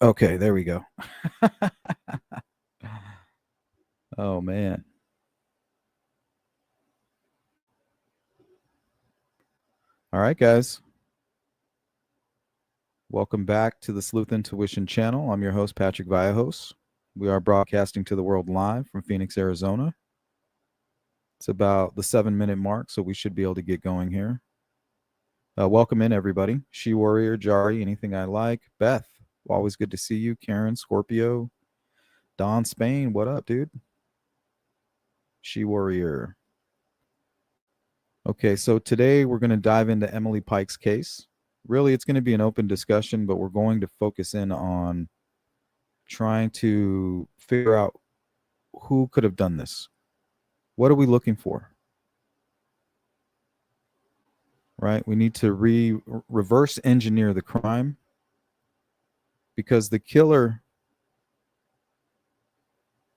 Okay, there we go. Oh man. All right, guys. Welcome back to the Sleuth Intuition channel. I'm your host, Patrick Vallejos. We are broadcasting to the world live from Phoenix, Arizona. It's about the 7-minute mark, so we should be able to get going here. Welcome in, everybody. She Warrior, Jari, Anything I Like, Beth, always good to see you. Karen, Scorpio, Don Spain, what up, dude? She Warrior. Okay, so today we're going to dive into Emily Pike's case. Really, it's going to be an open discussion, but we're going to focus in on trying to figure out who could have done this. What are we looking for? Right? We need to reverse engineer the crime because the killer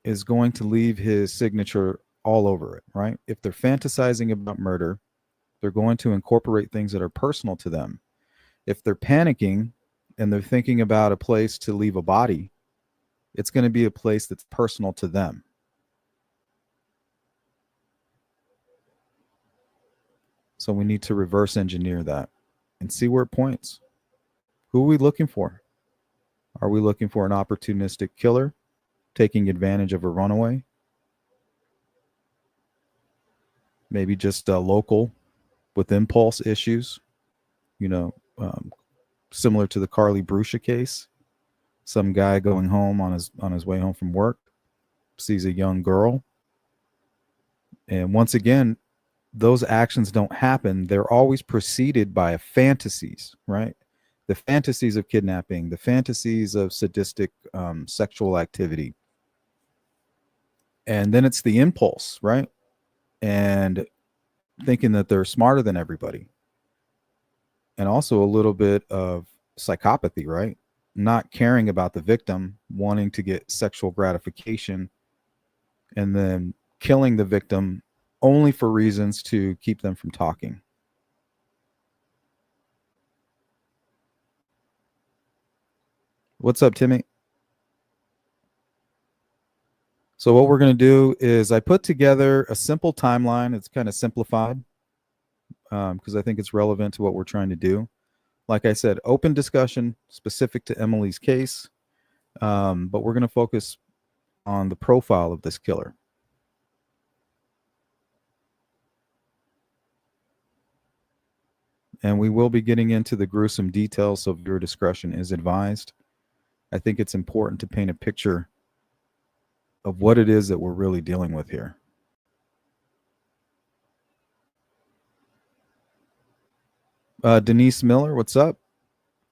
is going to leave his signature all over it, right? If they're fantasizing about murder, they're going to incorporate things that are personal to them. If they're panicking and they're thinking about a place to leave a body, it's going to be a place that's personal to them. So we need to reverse engineer that and see where it points. Who are we looking for? Are we looking for an opportunistic killer taking advantage of a runaway? Maybe just a local with impulse issues, similar to the Carly Brusha case. Some guy going home on his way home from work sees a young girl. And once again, those actions don't happen. They're always preceded by fantasies, right? The fantasies of kidnapping, the fantasies of sadistic sexual activity. And then it's the impulse, right? And thinking that they're smarter than everybody. And also a little bit of psychopathy, right? Not caring about the victim, wanting to get sexual gratification, and then killing the victim only for reasons to keep them from talking. What's up, Timmy? So what we're going to do is I put together a simple timeline. It's kind of simplified because I think it's relevant to what we're trying to do. Like I said, open discussion specific to Emily's case, but we're going to focus on the profile of this killer. And we will be getting into the gruesome details, so viewer discretion is advised. I think it's important to paint a picture of what it is that we're really dealing with here. Denise Miller, what's up?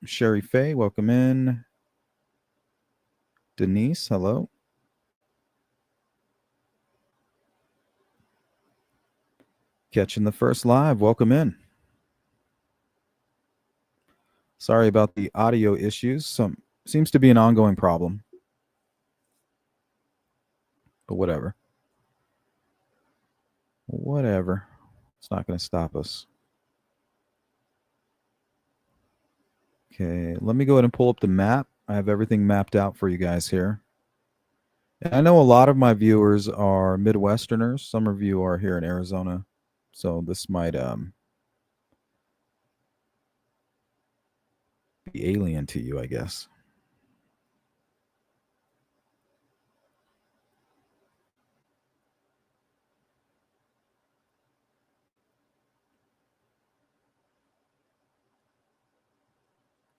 Sherry Faye, welcome in. Denise, hello. Catching the first live, welcome in. Sorry about the audio issues. Seems to be an ongoing problem. But whatever. Whatever. It's not going to stop us. Okay, let me go ahead and pull up the map. I have everything mapped out for you guys here. And I know a lot of my viewers are Midwesterners. Some of you are here in Arizona. So this might be alien to you, I guess.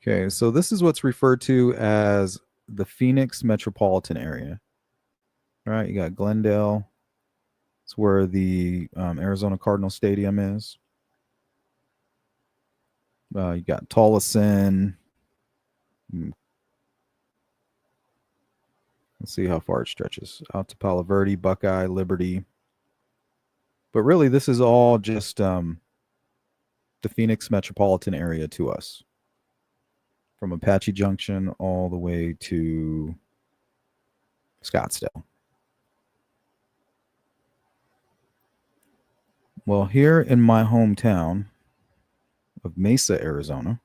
Okay, so this is what's referred to as the Phoenix metropolitan area. All right, you got Glendale. It's where the Arizona Cardinal Stadium is. You got Tolleson. Let's see how far it stretches. Out to Palo Verde, Buckeye, Liberty. But really, this is all just the Phoenix metropolitan area to us. From Apache Junction all the way to Scottsdale. Well, here in my hometown of Mesa, Arizona,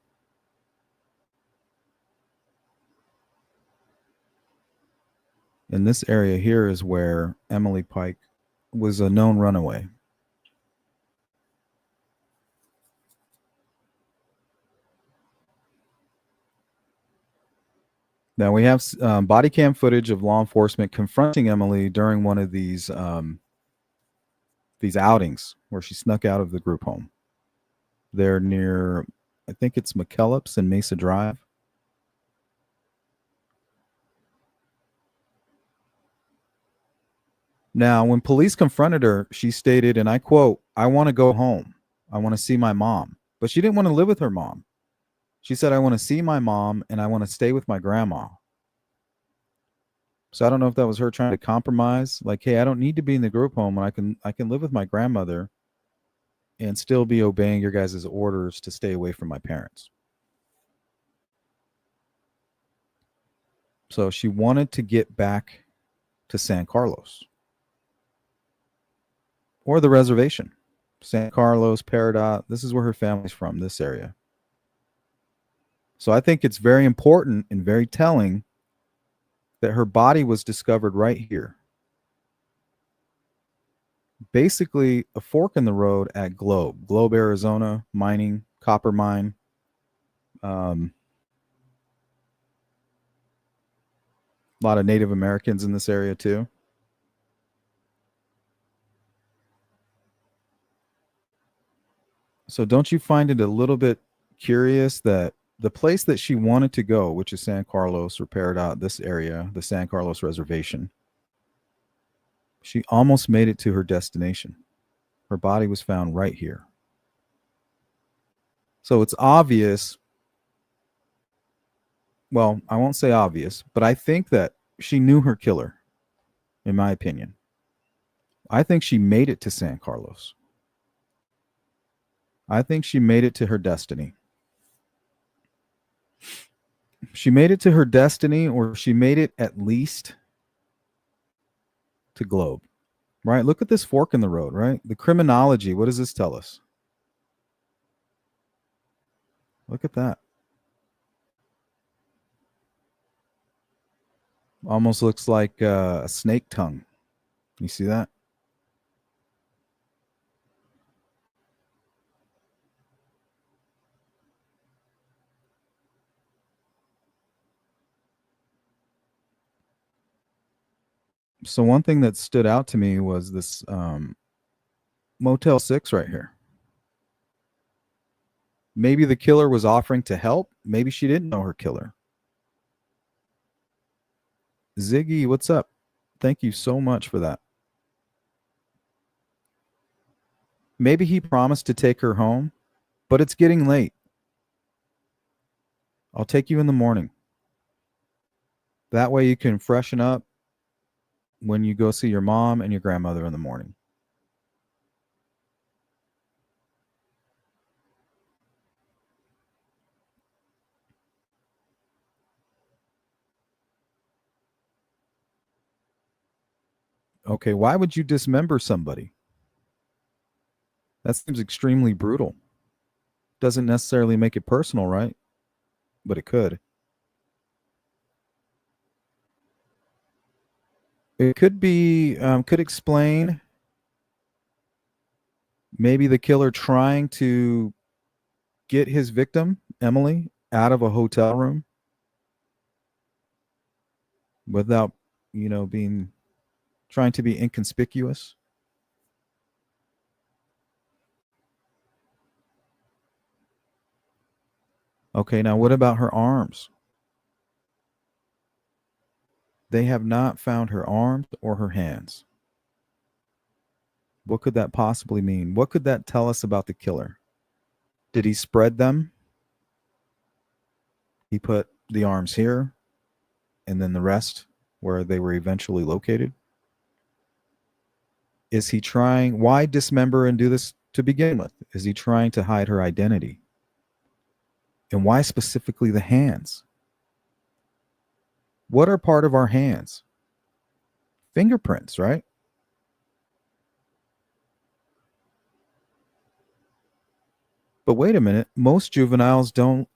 And this area here is where Emily Pike was a known runaway. Now we have body cam footage of law enforcement confronting Emily during one of these outings where she snuck out of the group home. They're near, I think it's McKellips and Mesa Drive. Now, when police confronted her, she stated, and I quote, "I want to go home. I want to see my mom." But she didn't want to live with her mom. She said, "I want to see my mom and I want to stay with my grandma." So I don't know if that was her trying to compromise, like, hey, I don't need to be in the group home. I can live with my grandmother and still be obeying your guys' orders to stay away from my parents. So she wanted to get back to San Carlos or the reservation. San Carlos, Peridot. This is where her family's from, this area. So I think it's very important and very telling that her body was discovered right here. Basically, a fork in the road at Globe, Arizona, mining, copper mine. A lot of Native Americans in this area too. So don't you find it a little bit curious that the place that she wanted to go, which is San Carlos or Peridot, this area, the San Carlos Reservation, she almost made it to her destination. Her body was found right here. So it's obvious. Well, I won't say obvious, but I think that she knew her killer, in my opinion. I think she made it to San Carlos. I think she made it to her destiny. She made it to her destiny, or she made it at least to Globe, right? Look at this fork in the road, right? The criminology, what does this tell us? Look at that. Almost looks like a snake tongue. You see that? So one thing that stood out to me was this Motel 6 right here. Maybe the killer was offering to help. Maybe she didn't know her killer. Ziggy, what's up? Thank you so much for that. Maybe he promised to take her home, but it's getting late. I'll take you in the morning. That way you can freshen up when you go see your mom and your grandmother in the morning. Okay, why would you dismember somebody? That seems extremely brutal. Doesn't necessarily make it personal, right? But it could. It could be, could explain maybe the killer trying to get his victim, Emily, out of a hotel room without, being trying to be inconspicuous. Okay, now what about her arms? They have not found her arms or her hands. What could that possibly mean? What could that tell us about the killer? Did he spread them? He put the arms here and then the rest where they were eventually located? Is he trying, why dismember and do this to begin with? Is he trying to hide her identity? And why specifically the hands? What are part of our hands? Fingerprints, right? But wait a minute, most juveniles don't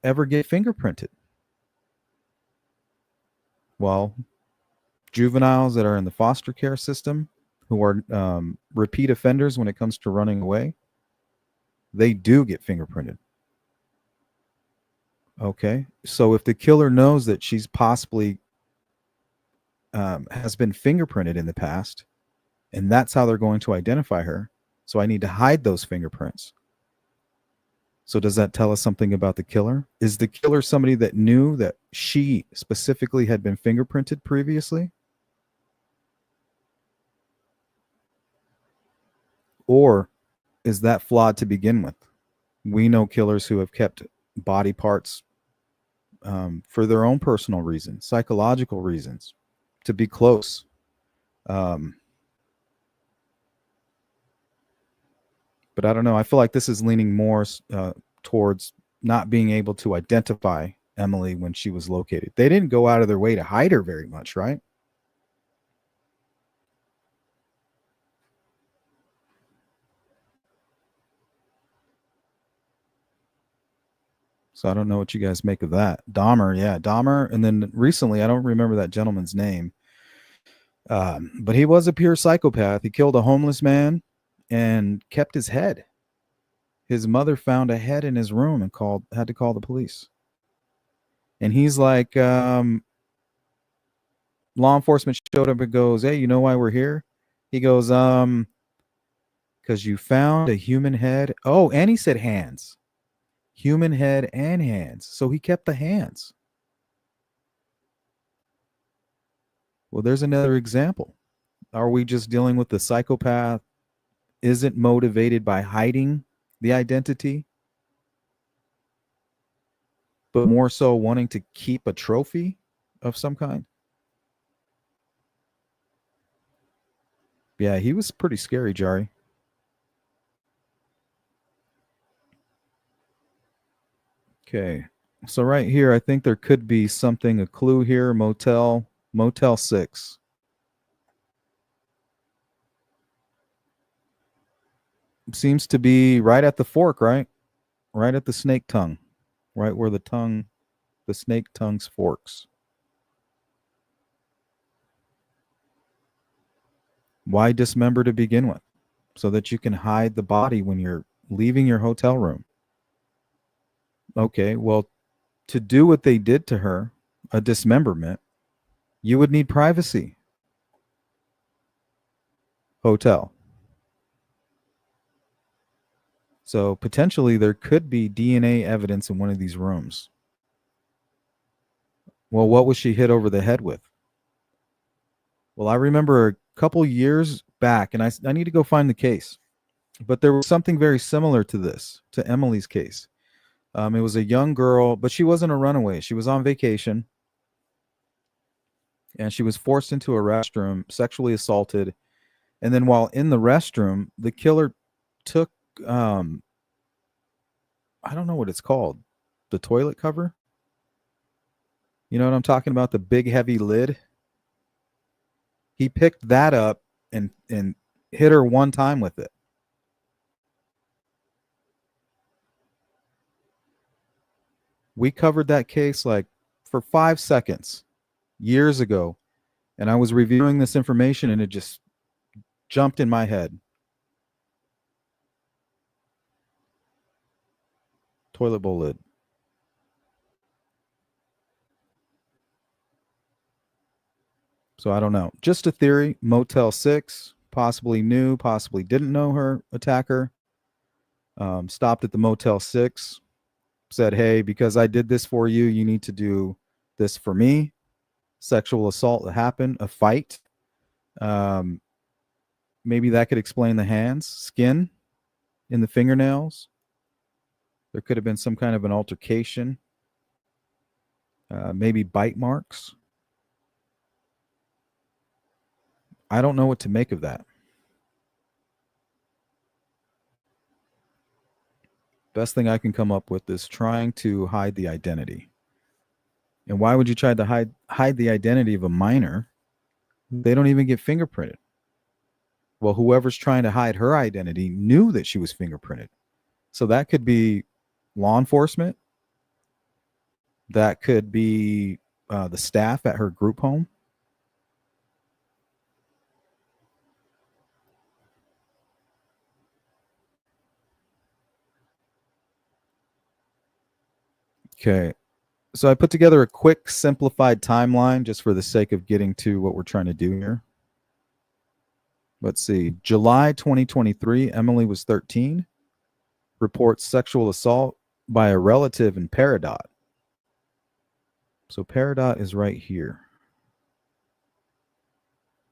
ever get fingerprinted. Well, juveniles that are in the foster care system who are repeat offenders when it comes to running away, they do get fingerprinted. Okay. So if the killer knows that she's possibly has been fingerprinted in the past, and that's how they're going to identify her, so I need to hide those fingerprints. So does that tell us something about the killer? Is the killer somebody that knew that she specifically had been fingerprinted previously? Or is that flawed to begin with? We know killers who have kept body parts for their own personal reasons, psychological reasons, to be close. But I don't know. I feel like this is leaning more towards not being able to identify Emily when she was located. They didn't go out of their way to hide her very much, right? So I don't know what you guys make of that. Dahmer, yeah, Dahmer. And then recently, I don't remember that gentleman's name, but he was a pure psychopath. He killed a homeless man and kept his head. His mother found a head in his room and had to call the police. And he's like, law enforcement showed up and goes, "Hey, you know why we're here?" He goes, because you found a human head. Oh, and he said hands. Human head and hands. So he kept the hands. Well, there's another example. Are we just dealing with the psychopath isn't motivated by hiding the identity, but more so wanting to keep a trophy of some kind? Yeah, he was pretty scary, Jari. Okay. So right here, I think there could be something, a clue here. Motel 6. Seems to be right at the fork, right? Right at the snake tongue. Right where the snake tongue's forks. Why dismember to begin with? So that you can hide the body when you're leaving your hotel room. Okay, well, to do what they did to her, a dismemberment, you would need privacy. Hotel. So potentially there could be DNA evidence in one of these rooms. Well, what was she hit over the head with? Well, I remember a couple years back, and I need to go find the case, but there was something very similar to this, to Emily's case. It was a young girl, but she wasn't a runaway. She was on vacation, and she was forced into a restroom, sexually assaulted. And then while in the restroom, the killer took, I don't know what it's called, the toilet cover. You know what I'm talking about? The big heavy lid. He picked that up and hit her one time with it. We covered that case like for 5 seconds years ago, and I was reviewing this information and it just jumped in my head. Toilet bowl lid. So I don't know. Just a theory. Motel 6 possibly knew, possibly didn't know her attacker. Stopped at the Motel 6, said, "Hey, because I did this for you, you need to do this for me." Sexual assault happened, a fight. Um, Maybe that could explain the hands, skin in the fingernails. There could have been some kind of an altercation. Maybe bite marks. I don't know what to make of that. Best thing I can come up with is trying to hide the identity. And why would you try to hide the identity of a minor? They don't even get fingerprinted. Well, whoever's trying to hide her identity knew that she was fingerprinted. So that could be law enforcement. That could be the staff at her group home. Okay. So I put together a quick simplified timeline just for the sake of getting to what we're trying to do here. Let's see. July 2023, Emily was 13. Reports sexual assault by a relative in Peridot. So Peridot is right here.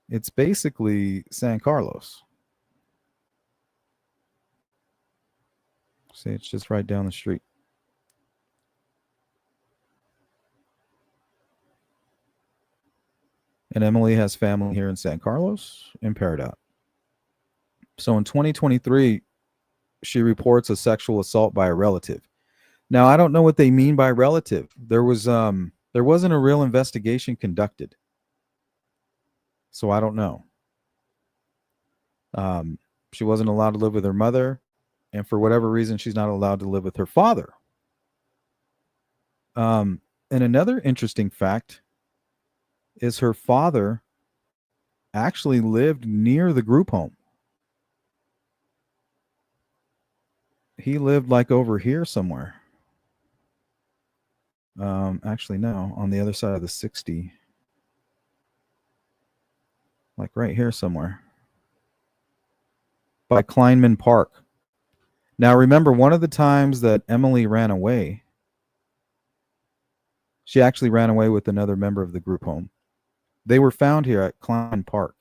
It's basically San Carlos. See, it's just right down the street. And Emily has family here in San Carlos and Peridot. So in 2023, she reports a sexual assault by a relative. Now, I don't know what they mean by relative. There wasn't a real investigation conducted. So I don't know. She wasn't allowed to live with her mother, and for whatever reason, she's not allowed to live with her father. And another interesting fact is her father actually lived near the group home. He lived like over here somewhere. Actually, no, on the other side of the 60. Like right here somewhere. By Kleinman Park. Now, remember, one of the times that Emily ran away, she actually ran away with another member of the group home. They were found here at Kleinman Park.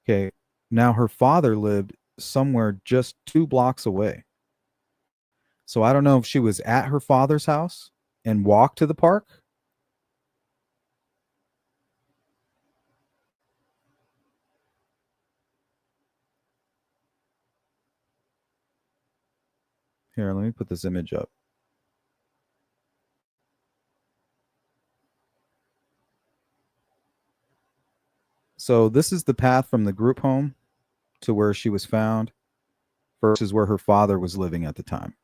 Okay. Now, her father lived somewhere just 2 blocks away. So I don't know if she was at her father's house and walked to the park. Here, let me put this image up. So this is the path from the group home to where she was found versus where her father was living at the time.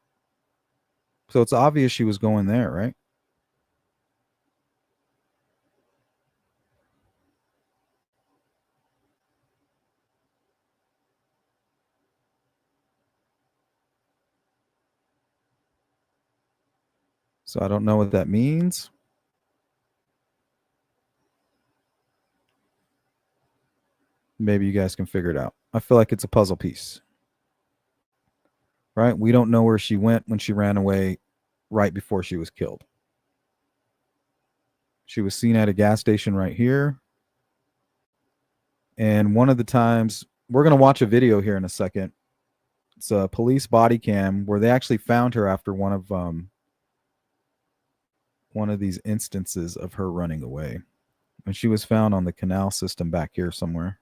So it's obvious she was going there, right? So I don't know what that means. Maybe you guys can figure it out. I feel like it's a puzzle piece, right? We don't know where she went when she ran away right before she was killed. She was seen at a gas station right here. And one of the times, we're going to watch a video here in a second. It's a police body cam where they actually found her after one of these instances of her running away. And she was found on the canal system back here somewhere.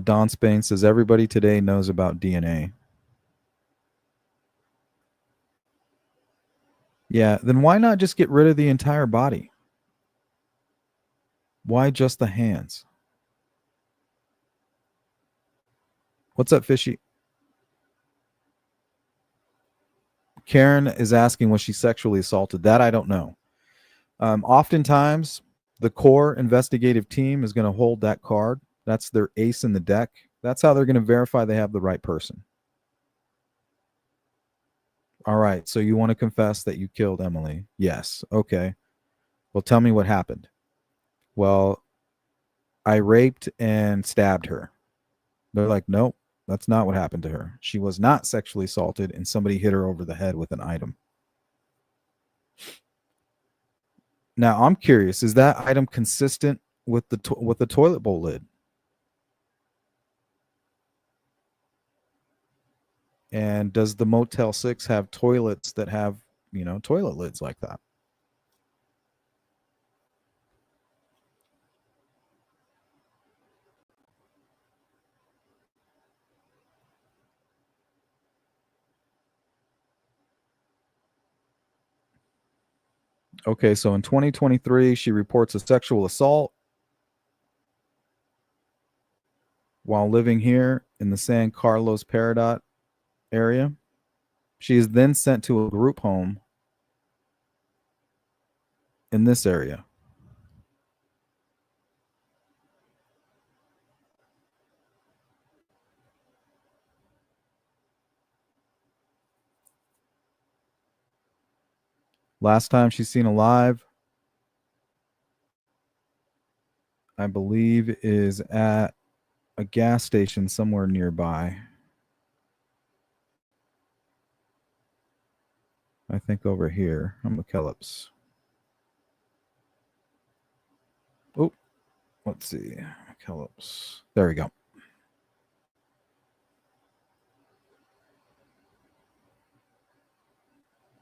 Don Spain says, everybody today knows about DNA. Yeah, then why not just get rid of the entire body? Why just the hands? What's up, Fishy? Karen is asking, was she sexually assaulted? That I don't know. Oftentimes, the core investigative team is going to hold that card. That's their ace in the deck. That's how they're going to verify they have the right person. All right, so you want to confess that you killed Emily? Yes. Okay. Well, tell me what happened. Well, I raped and stabbed her. They're like, nope, that's not what happened to her. She was not sexually assaulted, and somebody hit her over the head with an item. Now, I'm curious, is that item consistent with the toilet bowl lid? And does the Motel 6 have toilets that have, toilet lids like that? Okay, so in 2023, she reports a sexual assault while living here in the San Carlos Peridot area. She is then sent to a group home in this area. Last time she's seen alive, I believe, is at a gas station somewhere nearby. I think over here. I'm McKellips. Oh, let's see. McKellips. There we go.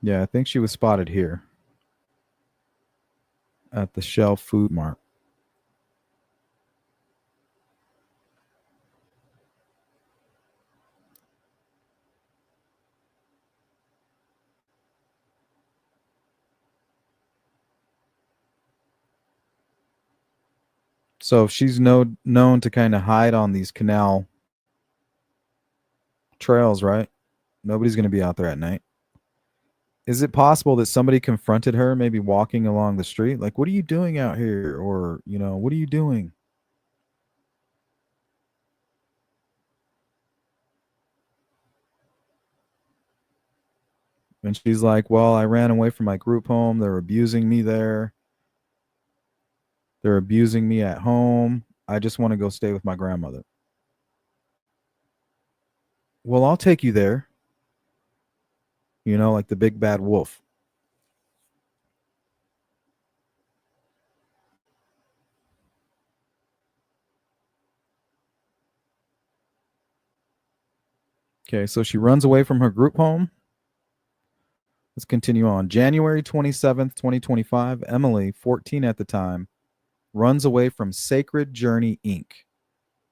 Yeah, I think she was spotted here at the Shell Food Mart. So she's known to kind of hide on these canal trails, right? Nobody's going to be out there at night. Is it possible that somebody confronted her, maybe walking along the street? Like, what are you doing out here? Or, what are you doing? And she's like, well, I ran away from my group home. They're abusing me there. They're abusing me at home. I just want to go stay with my grandmother. Well, I'll take you there. Like the big bad wolf. Okay, so she runs away from her group home. Let's continue on. January 27th, 2025, Emily, 14 at the time, runs away from Sacred Journey Inc.,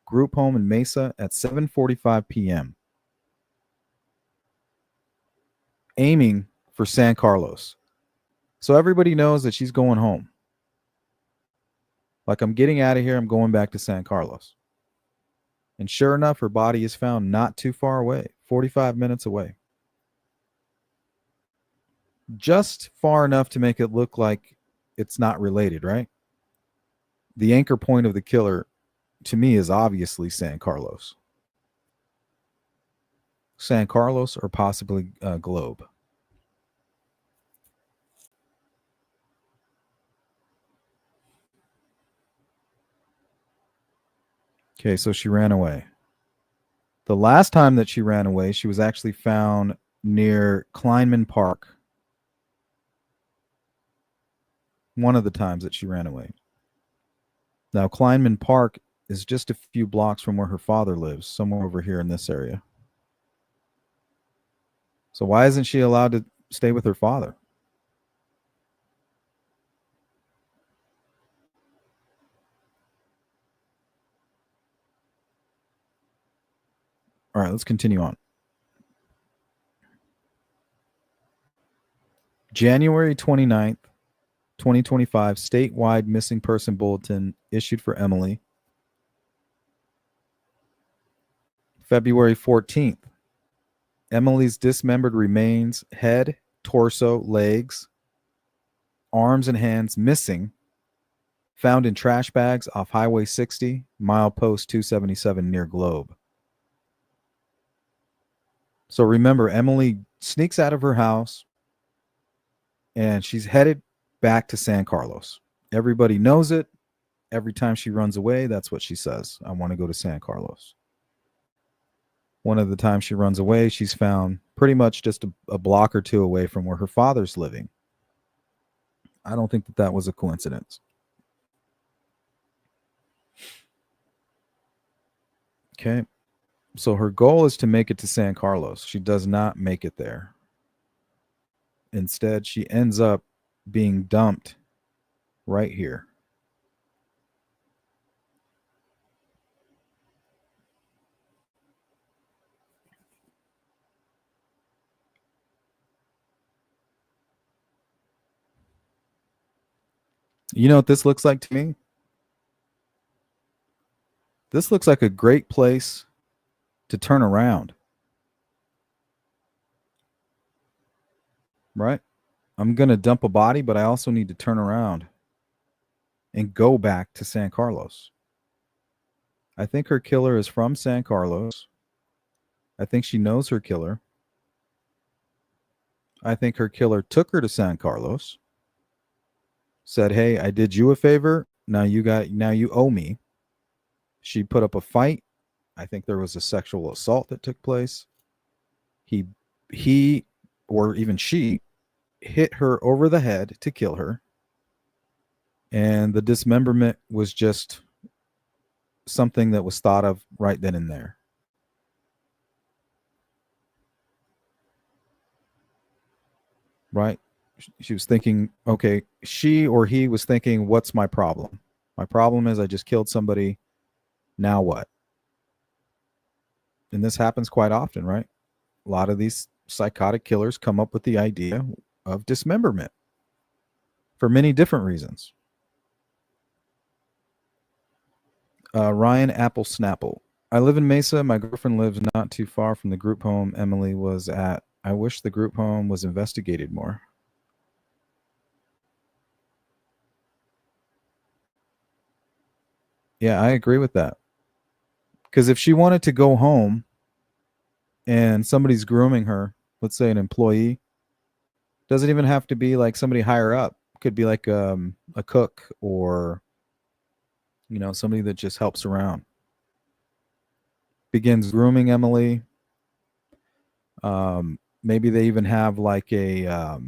group home in Mesa at 7:45 p.m., aiming for San Carlos. So everybody knows that she's going home. Like, I'm getting out of here. I'm going back to San Carlos. And sure enough, her body is found not too far away, 45 minutes away. Just far enough to make it look like it's not related, right? The anchor point of the killer, to me, is obviously San Carlos. San Carlos or possibly Globe. Okay, so she ran away. The last time that she ran away, she was actually found near Kleinman Park. One of the times that she ran away. Now, Kleinman Park is just a few blocks from where her father lives, somewhere over here in this area. So why isn't she allowed to stay with her father? All right, let's continue on. January 29th, 2025, statewide missing person bulletin issued for Emily. February 14th, Emily's dismembered remains, head, torso, legs, arms, and hands missing, found in trash bags off Highway 60, milepost 277 near Globe. So remember, Emily sneaks out of her house and she's headed back to San Carlos. Everybody knows it. Every time she runs away, that's what she says. I want to go to San Carlos. One of the times she runs away, she's found pretty much just a block or two away from where her father's living. I don't think that was a coincidence. Okay. So her goal is to make it to San Carlos. She does not make it there. Instead, she ends up being dumped right here. You know what this looks like to me? This looks like a great place to turn around. Right? I'm going to dump a body, but I also need to turn around and go back to San Carlos. I think her killer is from San Carlos. I think she knows her killer. I think her killer took her to San Carlos, said, "Hey, I did you a favor. Now you owe me." She put up a fight. I think there was a sexual assault that took place. He he or even she hit her over the head to kill her. And the dismemberment was just something that was thought of right then and there. Right? She was thinking, okay, she or he was thinking, what's my problem? My problem is I just killed somebody. Now what? And this happens quite often, right? A lot of these psychotic killers come up with the idea of dismemberment for many different reasons. Ryan Apple Snapple. I live in Mesa. My girlfriend lives not too far from the group home Emily was at. I wish the group home was investigated more. Yeah, I agree with that. Because if she wanted to go home and somebody's grooming her, let's say an employee, doesn't even have to be like somebody higher up. Could be like a cook or somebody that just helps around. Begins grooming Emily. Maybe they even have like a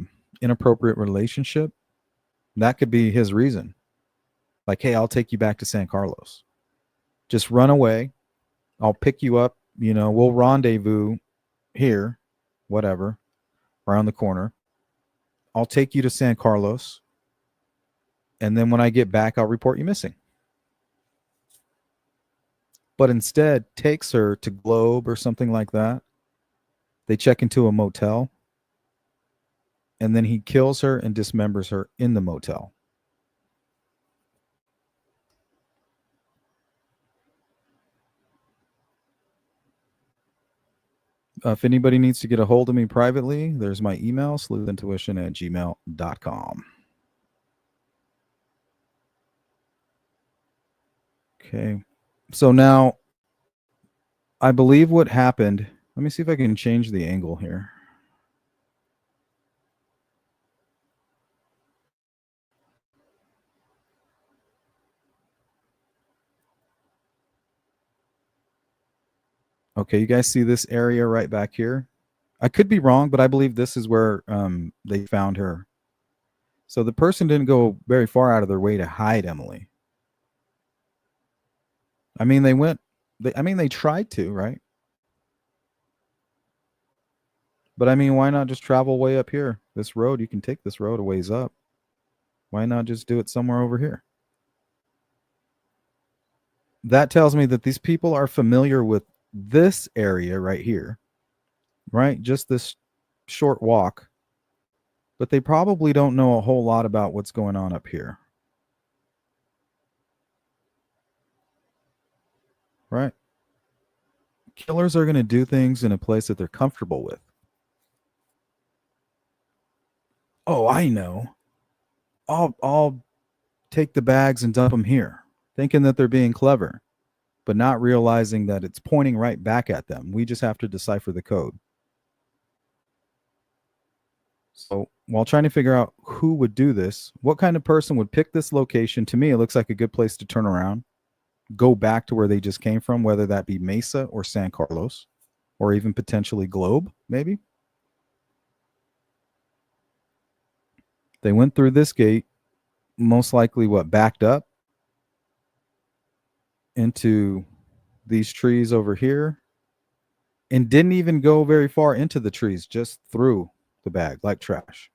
inappropriate relationship. That could be his reason. Like, hey, I'll take you back to San Carlos. Just run away. I'll pick you up. We'll rendezvous here, whatever, around the corner. I'll take you to San Carlos. And then when I get back, I'll report you missing. But instead takes her to Globe or something like that. They check into a motel. And then he kills her and dismembers her in the motel. If anybody needs to get a hold of me privately, there's my email, sleuthintuition@gmail.com. Okay. So now, I believe what happened, let me see if I can change the angle here. Okay, you guys see this area right back here? I could be wrong, but I believe this is where they found her. So the person didn't go very far out of their way to hide Emily. I mean, they tried to, right? But I mean, why not just travel way up here? This road, you can take this road a ways up. Why not just do it somewhere over here? That tells me that these people are familiar with this area right here, right? Just this short walk. But they probably don't know a whole lot about what's going on up here. Right? Killers are going to do things in a place that they're comfortable with. Oh, I know. I'll take the bags and dump them here, thinking that they're being clever, but not realizing that it's pointing right back at them. We just have to decipher the code. So while trying to figure out who would do this, what kind of person would pick this location, to me, it looks like a good place to turn around, go back to where they just came from, whether that be Mesa or San Carlos, or even potentially Globe, maybe. They went through this gate, most likely backed up into these trees over here, and didn't even go very far into the trees, just threw the bag like trash.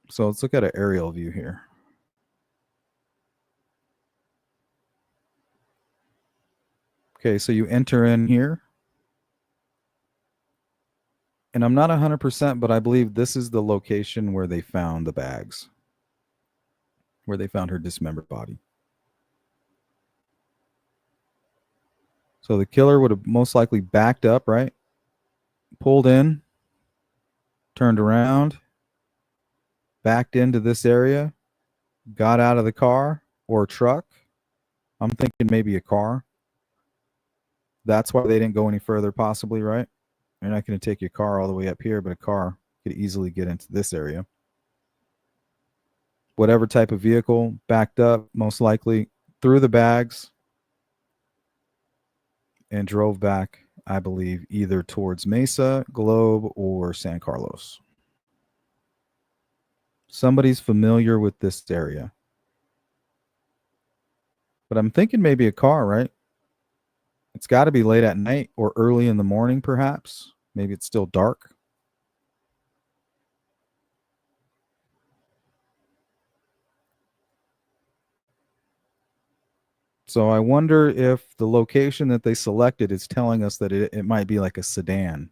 So let's look at an aerial view here. Okay, so you enter in here. And I'm not 100%, but I believe this is the location where they found the bags, where they found her dismembered body. So the killer would have most likely backed up, right? Pulled in, turned around, backed into this area, got out of the car or truck. I'm thinking maybe a car. That's why they didn't go any further, possibly, right? You're not going to take your car all the way up here, but a car could easily get into this area. Whatever type of vehicle backed up, most likely threw the bags and drove back, I believe, either towards Mesa, Globe, or San Carlos. Somebody's familiar with this area. But I'm thinking maybe a car, right? It's got to be late at night or early in the morning, perhaps. Maybe it's still dark. So I wonder if the location that they selected is telling us that it might be like a sedan,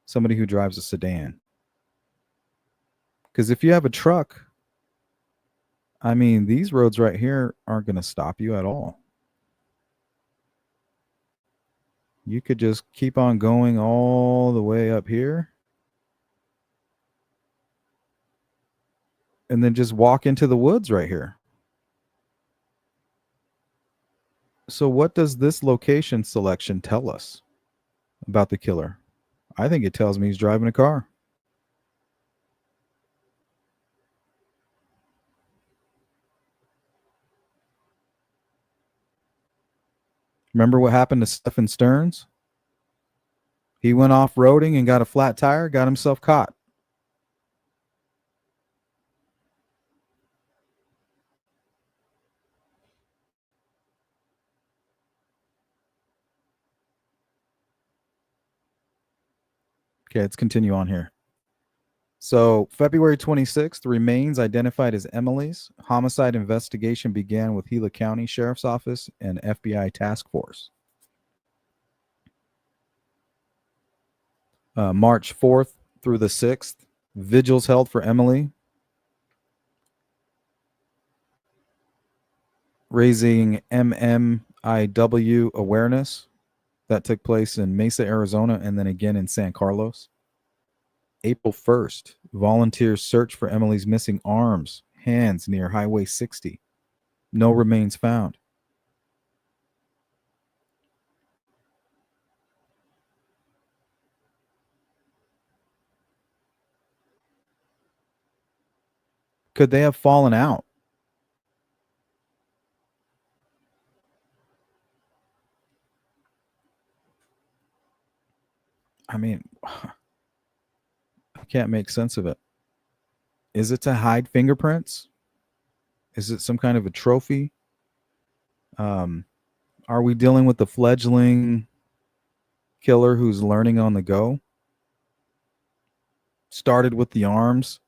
somebody who drives a sedan. Because if you have a truck, I mean, these roads right here aren't going to stop you at all. You could just keep on going all the way up here and then just walk into the woods right here. So what does this location selection tell us about the killer? I think it tells me he's driving a car. Remember what happened to Stephen Stearns? He went off roading and got a flat tire, got himself caught. Okay, let's continue on here. So, February 26th, remains identified as Emily's. Homicide investigation began with Gila County Sheriff's Office and FBI task force. March 4th through the 6th, vigils held for Emily, raising MMIW awareness. That took place in Mesa, Arizona, and then again in San Carlos. April 1st, volunteers search for Emily's missing arms, hands near Highway 60. No remains found. Could they have fallen out? I mean, I can't make sense of it. Is it to hide fingerprints? Is it some kind of a trophy? Um, are we dealing with the fledgling killer who's learning on the go? Started with the arms,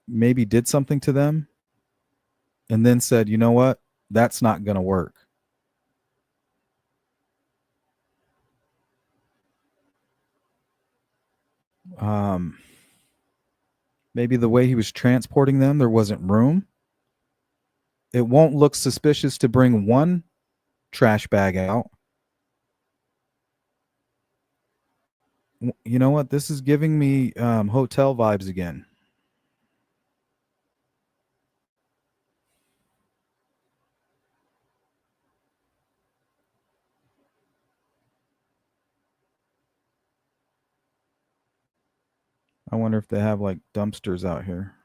maybe did something to them, and then said, you know what? That's not going to work. Um, maybe the way he was transporting them, there wasn't room. It won't look suspicious to bring one trash bag out. You know what? This is giving me hotel vibes again. I wonder if they have like dumpsters out here.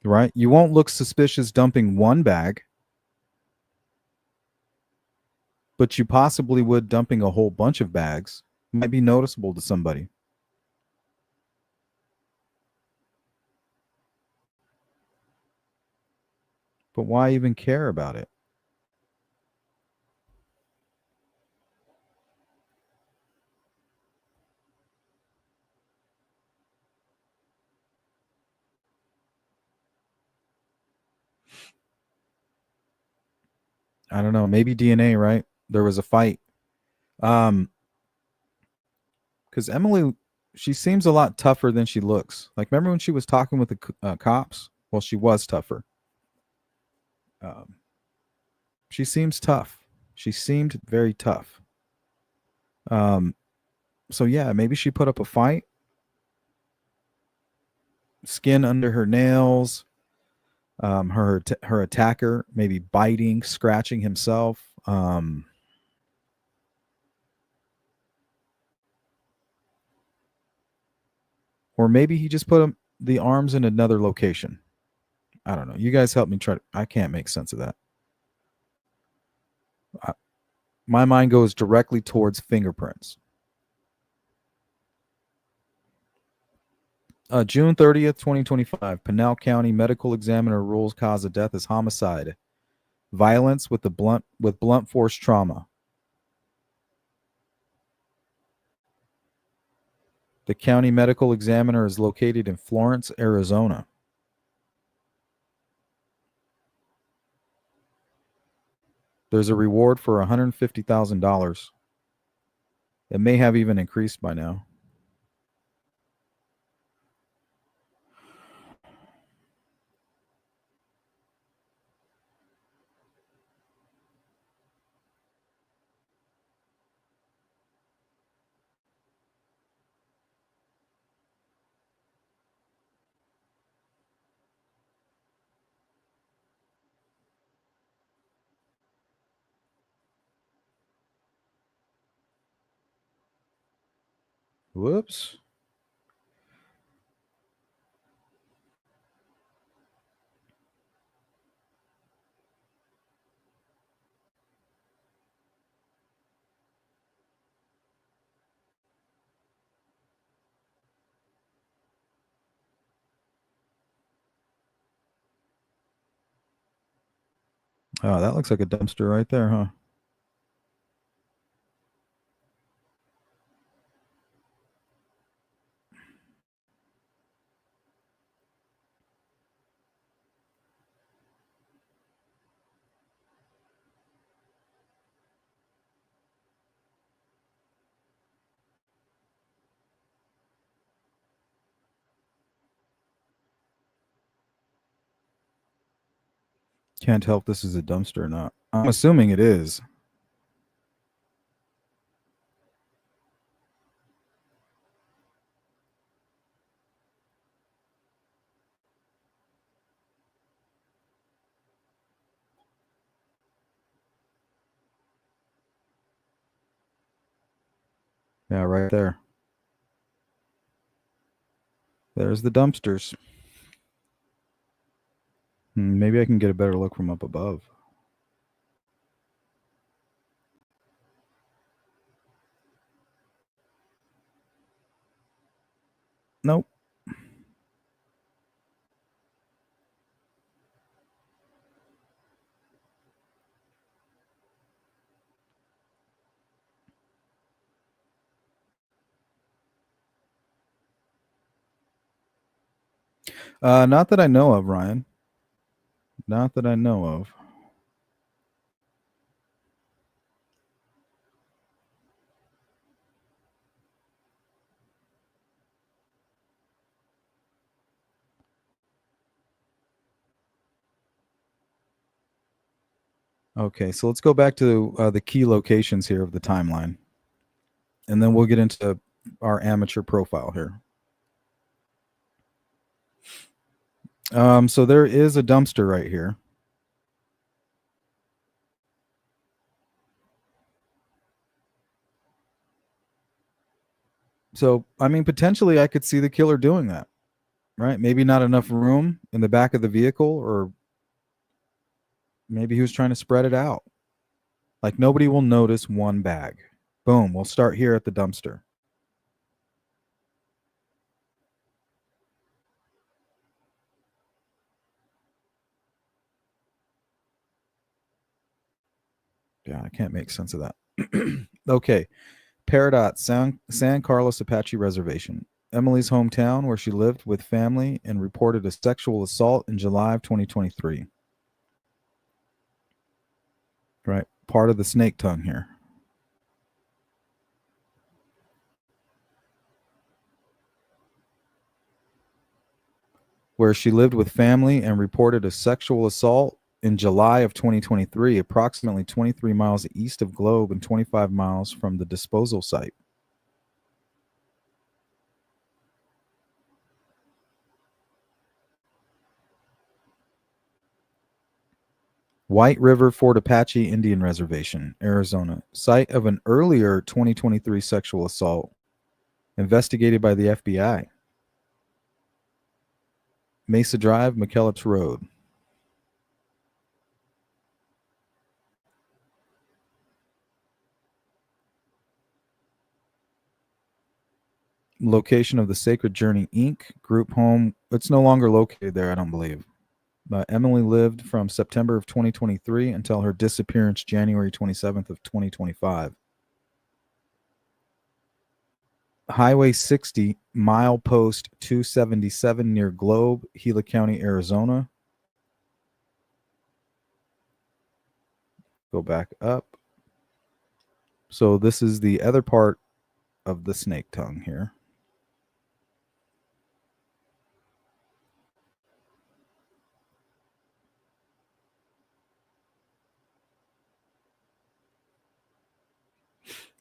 Right? You won't look suspicious dumping one bag, but you possibly would dumping a whole bunch of bags. Might be noticeable to somebody. But why even care about it? I don't know. Maybe DNA, right? There was a fight. Um, because Emily, she seems a lot tougher than she looks. Like, remember when she was talking with the cops? Well, she was tougher. Um, she seems tough. She seemed very tough. Um, so yeah, maybe she put up a fight. Skin under her nails. Her attacker maybe biting, scratching himself. Or maybe he just put the arms in another location. I don't know. You guys help me try. I can't make sense of that. I, my mind goes directly towards fingerprints. June 30th, 2025. Pinal County medical examiner rules cause of death as homicide. Violence with blunt force trauma. The county medical examiner is located in Florence, Arizona. There's a reward for $150,000. It may have even increased by now. Whoops. Oh, that looks like a dumpster right there, huh? Can't tell if this is a dumpster or not. I'm assuming it is. Yeah, right there. There's the dumpsters. Maybe I can get a better look from up above. Nope. Not that I know of, Ryan. Not that I know of. Okay, so let's go back to the key locations here of the timeline, and then we'll get into our amateur profile here. So there is a dumpster right here. So, I mean, potentially I could see the killer doing that, right? Maybe not enough room in the back of the vehicle, or maybe he was trying to spread it out. Like, nobody will notice one bag. Boom, we'll start here at the dumpster. Yeah, I can't make sense of that. Okay. Peridot, San Carlos Apache Reservation. Emily's hometown, where she lived with family and reported a sexual assault in July of 2023. right? Part of the snake tongue here. Where she lived with family and reported a sexual assault in July of 2023, approximately 23 miles east of Globe and 25 miles from the disposal site. White River Fort Apache Indian Reservation, Arizona, site of an earlier 2023 sexual assault investigated by the FBI. Mesa Drive, McKellips Road. Location of the Sacred Journey Inc. group home. It's no longer located there, I don't believe. Emily lived from September of 2023 until her disappearance January 27th of 2025. Highway 60, milepost 277 near Globe, Gila County, Arizona. Go back up. So this is the other part of the snake tongue here.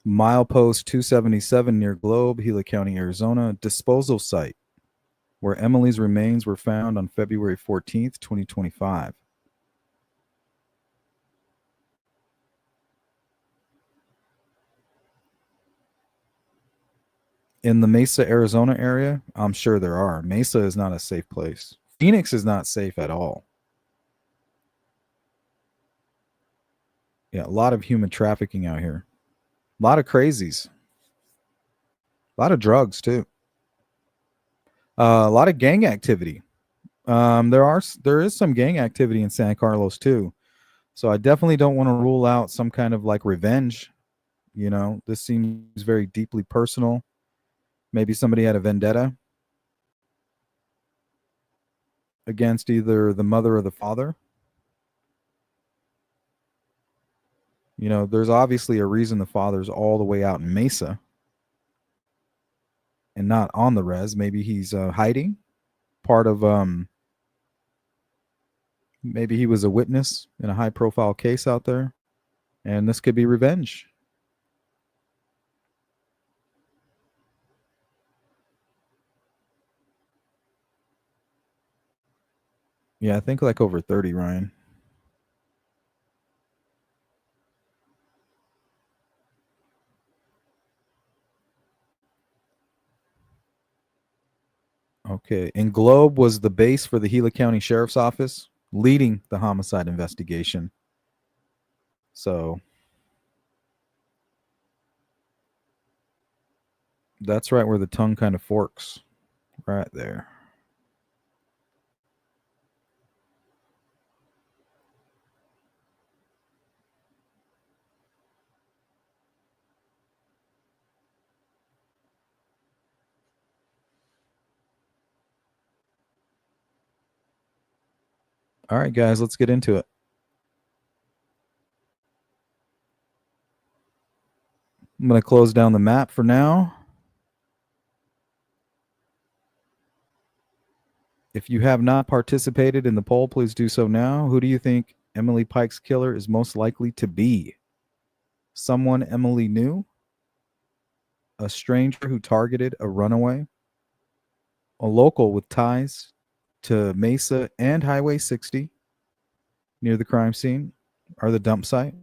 Milepost 277 near Globe, Gila County, Arizona. Disposal site where Emily's remains were found on February 14th, 2025. In the Mesa, Arizona area, I'm sure there are. Mesa is not a safe place. Phoenix is not safe at all. Yeah, a lot of human trafficking out here. A lot of crazies. A lot of drugs too. A lot of gang activity. There is some gang activity in San Carlos too. So I definitely don't want to rule out some kind of like revenge. You know, this seems very deeply personal. Maybe somebody had a vendetta against either the mother or the father. You know, there's obviously a reason the father's all the way out in Mesa and not on the res. Maybe he's hiding. Part of maybe he was a witness in a high profile case out there, and this could be revenge. Yeah, I think like over 30, Ryan. Okay. And Globe was the base for the Gila County Sheriff's Office, leading the homicide investigation. So that's right where the tongue kind of forks. Right there. All right, guys, let's get into it. I'm going to close down the map for now. If you have not participated in the poll, please do so now. Who do you think Emily Pike's killer is most likely to be? Someone Emily knew? A stranger who targeted a runaway? A local with ties to Mesa and Highway 60 near the crime scene or the dump site?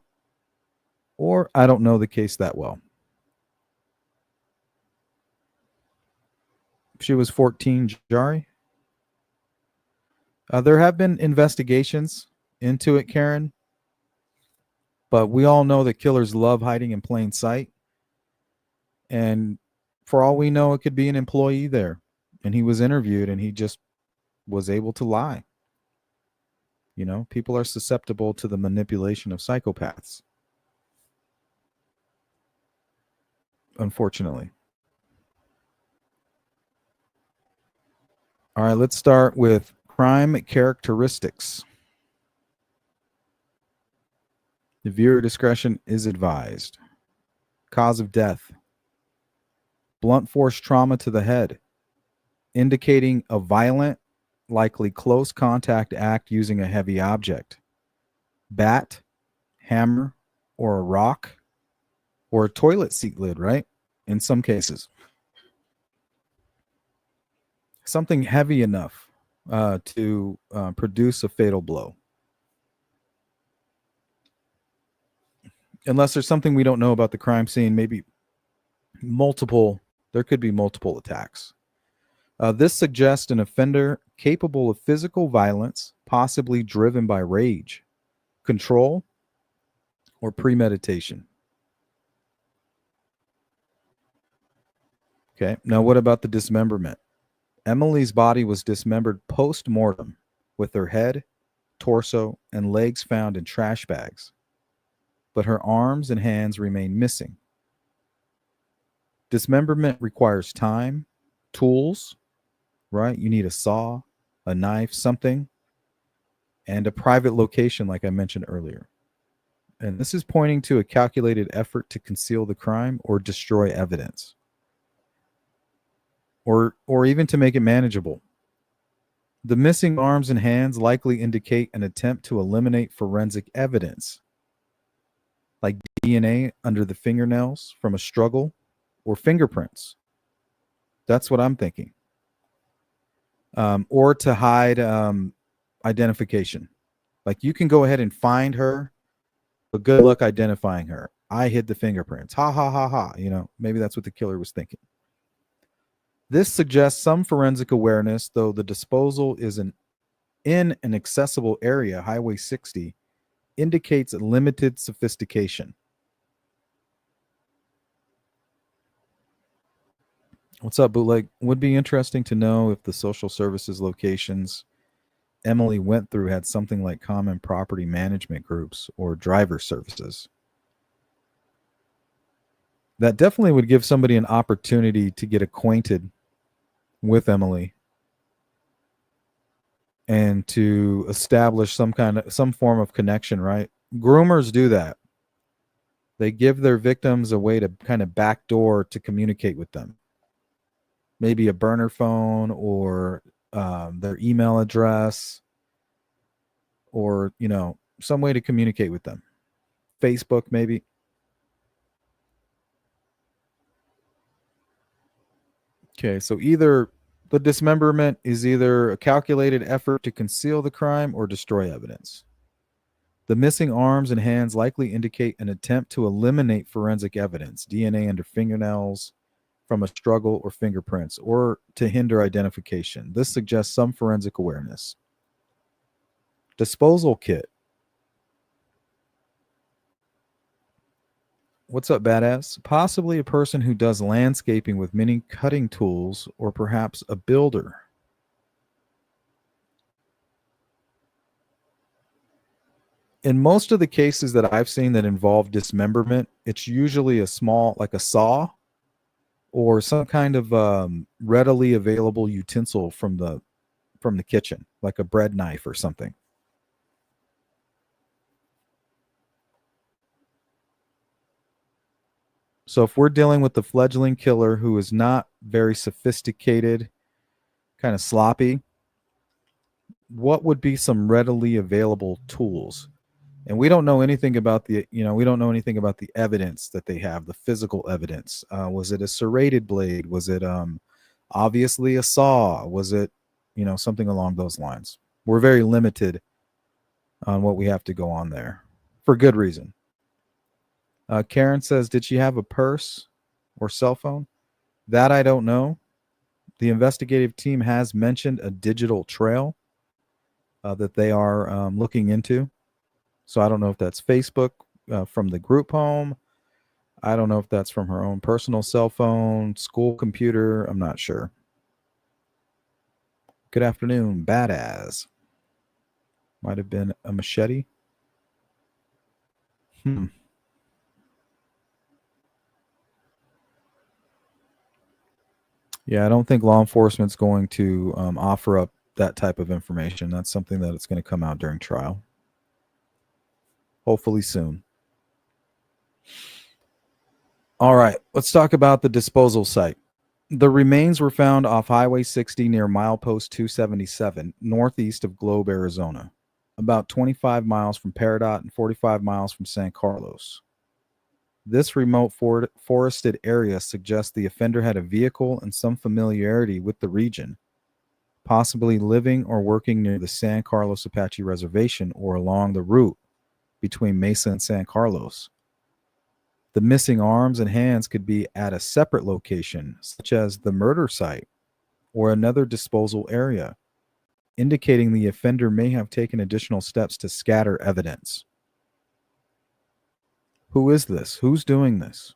Or I don't know the case that well. She was 14, Jari. There have been investigations into it, Karen, but we all know that killers love hiding in plain sight. And for all we know, it could be an employee there. And he was interviewed and he just was able to lie. You know, people are susceptible to the manipulation of psychopaths, unfortunately. All right, let's start with crime characteristics. Viewer discretion is advised. Cause of death: blunt force trauma to the head, indicating a violent, likely close contact act using a heavy object. Bat, hammer, or a rock, or a toilet seat lid, right? In some cases. Something heavy enough to produce a fatal blow. Unless there's something we don't know about the crime scene, maybe there could be multiple attacks. This suggests an offender capable of physical violence, possibly driven by rage, control, or premeditation. Okay, now what about the dismemberment? Emily's body was dismembered post-mortem, with her head, torso, and legs found in trash bags, but her arms and hands remain missing. Dismemberment requires time, tools, right? You need a saw, a knife, something, and a private location, like I mentioned earlier. And this is pointing to a calculated effort to conceal the crime or destroy evidence, or even to make it manageable. The missing arms and hands likely indicate an attempt to eliminate forensic evidence, like DNA under the fingernails from a struggle, or fingerprints. That's what I'm thinking. Or to hide identification. Like, you can go ahead and find her, but good luck identifying her. I hid the fingerprints. Ha ha ha ha. Maybe that's what the killer was thinking. This suggests some forensic awareness, though the disposal is in an accessible area, Highway 60, indicates limited sophistication. What's up, Bootleg? Would be interesting to know if the social services locations Emily went through had something like common property management groups or driver services. That definitely would give somebody an opportunity to get acquainted with Emily and to establish some form of connection, right? Groomers do that. They give their victims a way to kind of backdoor to communicate with them. Maybe a burner phone, or their email address, or, some way to communicate with them. Facebook, maybe. Okay, so either the dismemberment is either a calculated effort to conceal the crime or destroy evidence. The missing arms and hands likely indicate an attempt to eliminate forensic evidence, DNA under fingernails from a struggle, or fingerprints, or to hinder identification. This suggests some forensic awareness. Disposal kit. What's up, badass? Possibly a person who does landscaping with many cutting tools, or perhaps a builder. In most of the cases that I've seen that involve dismemberment, it's usually a small, like a saw, or some kind of readily available utensil from the kitchen, like a bread knife or something. So if we're dealing with the fledgling killer who is not very sophisticated, kind of sloppy, what would be some readily available tools? And we don't know anything about the evidence that they have, the physical evidence. Was it a serrated blade? Was it obviously a saw? Was it, something along those lines? We're very limited on what we have to go on there, for good reason. Karen says, did she have a purse or cell phone? That I don't know. The investigative team has mentioned a digital trail that they are looking into. So I don't know if that's Facebook from the group home. I don't know if that's from her own personal cell phone, school computer. I'm not sure. Good afternoon, badass. Might have been a machete. Yeah, I don't think law enforcement's going to offer up that type of information. That's something that it's going to come out during trial. Hopefully soon. All right, let's talk about the disposal site. The remains were found off Highway 60 near milepost 277, northeast of Globe, Arizona, about 25 miles from Peridot and 45 miles from San Carlos. This remote forested area suggests the offender had a vehicle and some familiarity with the region, possibly living or working near the San Carlos Apache Reservation or along the route between Mesa and San Carlos. The missing arms and hands could be at a separate location, such as the murder site or another disposal area, indicating the offender may have taken additional steps to scatter evidence. Who is this? Who's doing this?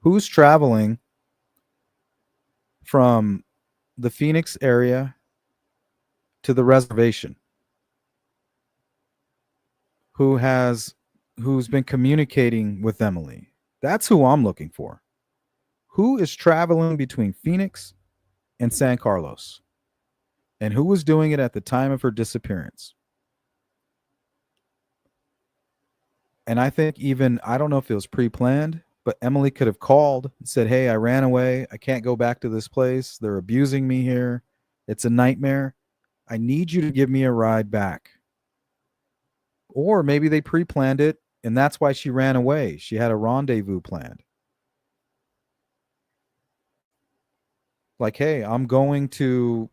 Who's traveling from the Phoenix area to the reservation? Who's been communicating with Emily? That's who I'm looking for. Who is traveling between Phoenix and San Carlos? And who was doing it at the time of her disappearance? And I think I don't know if it was pre-planned, but Emily could have called and said, hey, I ran away. I can't go back to this place. They're abusing me here. It's a nightmare. I need you to give me a ride back. Or maybe they pre-planned it, and that's why she ran away. She had a rendezvous planned. Like, hey, I'm going to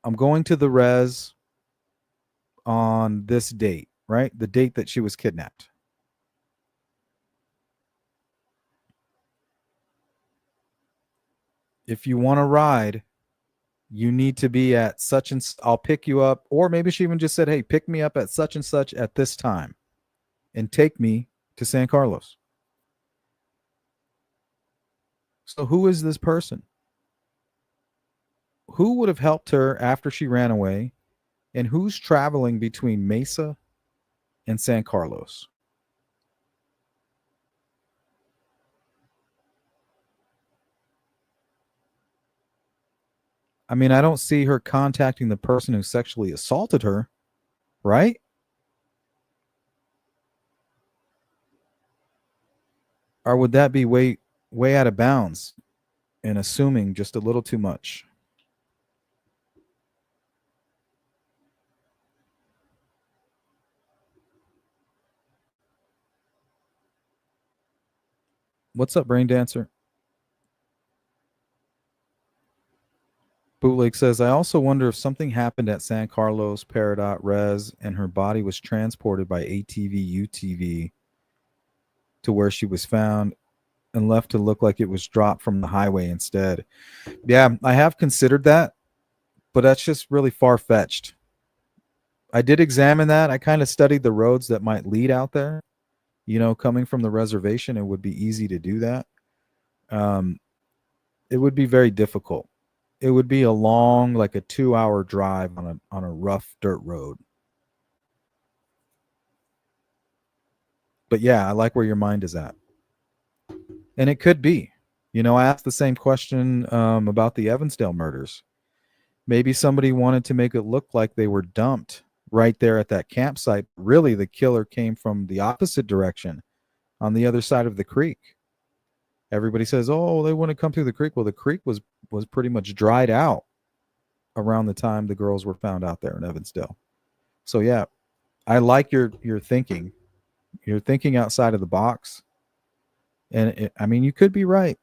the res on this date, right? The date that she was kidnapped. If you want to ride, you need to be at such and I'll pick you up. Or maybe she even just said, hey, pick me up at such and such at this time and take me to San Carlos. So who is this person? Who would have helped her after she ran away? And who's traveling between Mesa and San Carlos? I mean, I don't see her contacting the person who sexually assaulted her, right? Or would that be way out of bounds and assuming just a little too much? What's up, Brain Dancer? Bootleg says, I also wonder if something happened at San Carlos Peridot Res and her body was transported by ATV UTV to where she was found and left to look like it was dropped from the highway instead. Yeah, I have considered that, but that's just really far-fetched. I did examine that. I kind of studied the roads that might lead out there. You know, coming from the reservation, it would be easy to do that. It would be very difficult. It would be a long, like a 2-hour drive on a rough dirt road. But yeah, I like where your mind is at. And it could be. You know, I asked the same question about the Evansdale murders. Maybe somebody wanted to make it look like they were dumped right there at that campsite. Really, the killer came from the opposite direction on the other side of the creek. Everybody says, oh, they want to come through the creek. Well, the creek was pretty much dried out around the time the girls were found out there in Evansdale. So yeah, I like your thinking. You're thinking outside of the box. And I mean, you could be right.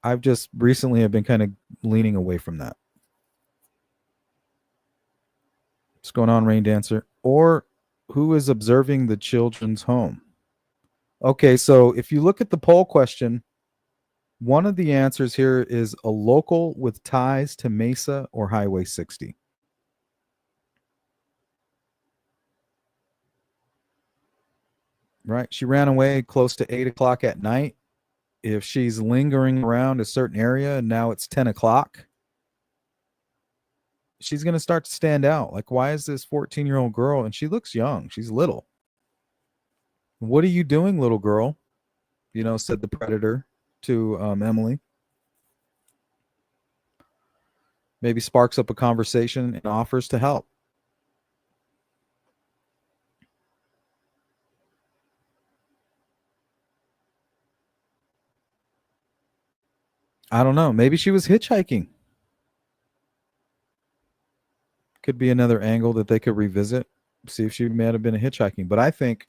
I've just recently have been kind of leaning away from that. What's going on, Rain Dancer? Or who is observing the children's home? Okay, so if you look at the poll question, one of the answers here is a local with ties to Mesa or Highway 60. Right? She ran away close to 8 o'clock at night. If she's lingering around a certain area and now it's 10 o'clock, she's going to start to stand out. Like, why is this 14-year-old girl? And she looks young. She's little. What are you doing, little girl? You know, said the predator to Emily. Maybe sparks up a conversation and offers to help. I don't know. Maybe she was hitchhiking. Could be another angle that they could revisit, see if she may have been hitchhiking. But I think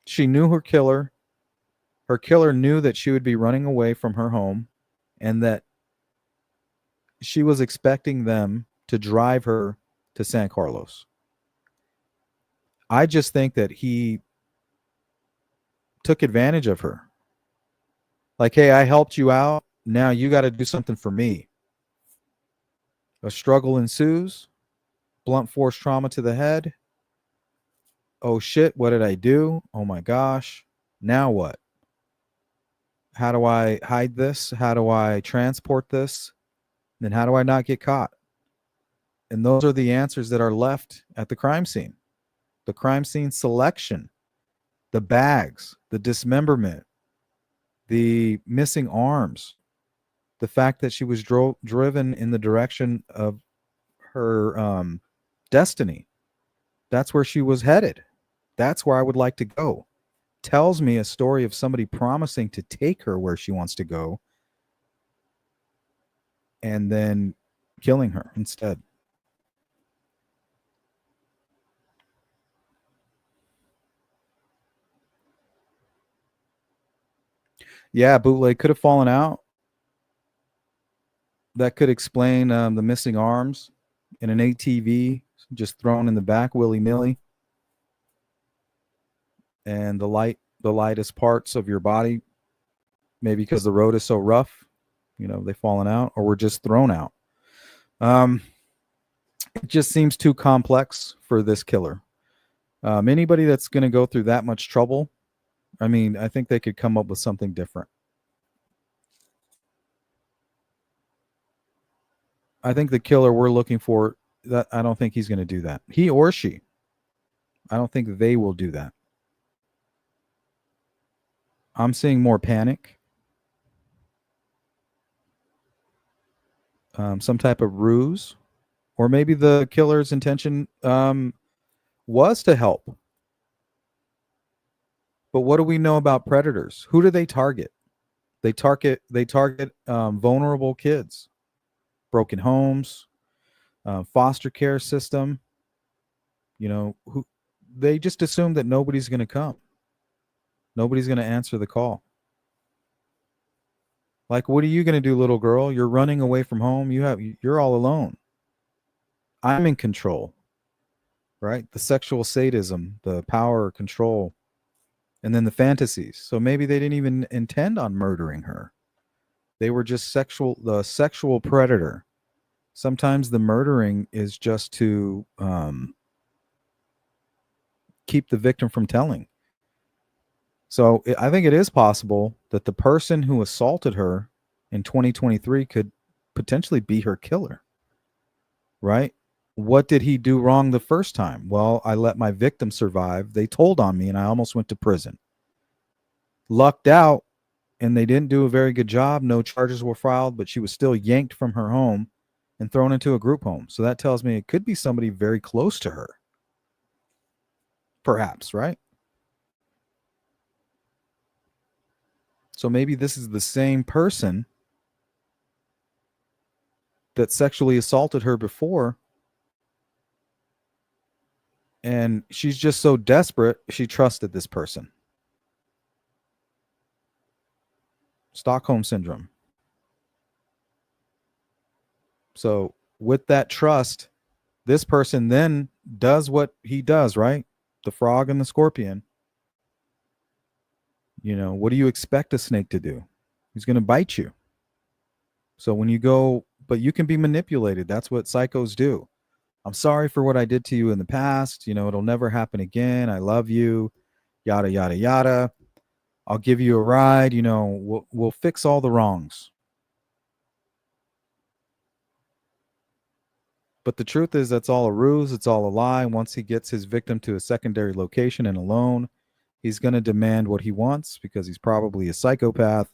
she knew her killer. Her killer knew that she would be running away from her home and that she was expecting them to drive her to San Carlos. I just think that he took advantage of her. Like, hey, I helped you out. Now you got to do something for me. A struggle ensues, blunt force trauma to the head. Oh shit, what did I do? Oh my gosh. Now what? How do I hide this? How do I transport this? Then how do I not get caught? And those are the answers that are left at the crime scene. The crime scene selection, the bags, the dismemberment, the missing arms, the fact that she was driven in the direction of her destiny. That's where she was headed. That's where I would like to go. Tells me a story of somebody promising to take her where she wants to go and then killing her instead. Yeah, bootleg could have fallen out. That could explain the missing arms in an ATV just thrown in the back willy nilly, and the lightest parts of your body, maybe because the road is so rough, they've fallen out or were just thrown out. It just seems too complex for this killer. Anybody that's going to go through that much trouble, I mean, I think they could come up with something different. I think the killer we're looking for, that I don't think he's going to do that. He or she. I don't think they will do that. I'm seeing more panic. Some type of ruse. Or maybe the killer's intention was to help. But what do we know about predators? Who do they target? They target vulnerable kids, broken homes, foster care system. Who they just assume that nobody's going to come. Nobody's going to answer the call. Like, what are you going to do, little girl? You're running away from home. You're all alone. I'm in control. Right? The sexual sadism, the power, control, and then the fantasies. So maybe they didn't even intend on murdering her. They were just the sexual predator. Sometimes the murdering is just to keep the victim from telling. So I think it is possible that the person who assaulted her in 2023 could potentially be her killer. Right? What did he do wrong the first time? Well, I let my victim survive. They told on me and I almost went to prison. Lucked out, and they didn't do a very good job. No charges were filed, but she was still yanked from her home and thrown into a group home. So that tells me it could be somebody very close to her. Perhaps, right? So maybe this is the same person that sexually assaulted her before. And she's just so desperate, she trusted this person. Stockholm syndrome. So with that trust, this person then does what he does, right? The frog and the scorpion. What do you expect a snake to do? He's going to bite you. So when you go, but you can be manipulated. That's what psychos do. I'm sorry for what I did to you in the past. It'll never happen again. I love you. Yada, yada, yada. I'll give you a ride. We'll fix all the wrongs. But the truth is that's all a ruse. It's all a lie. Once he gets his victim to a secondary location and alone, he's going to demand what he wants because he's probably a psychopath,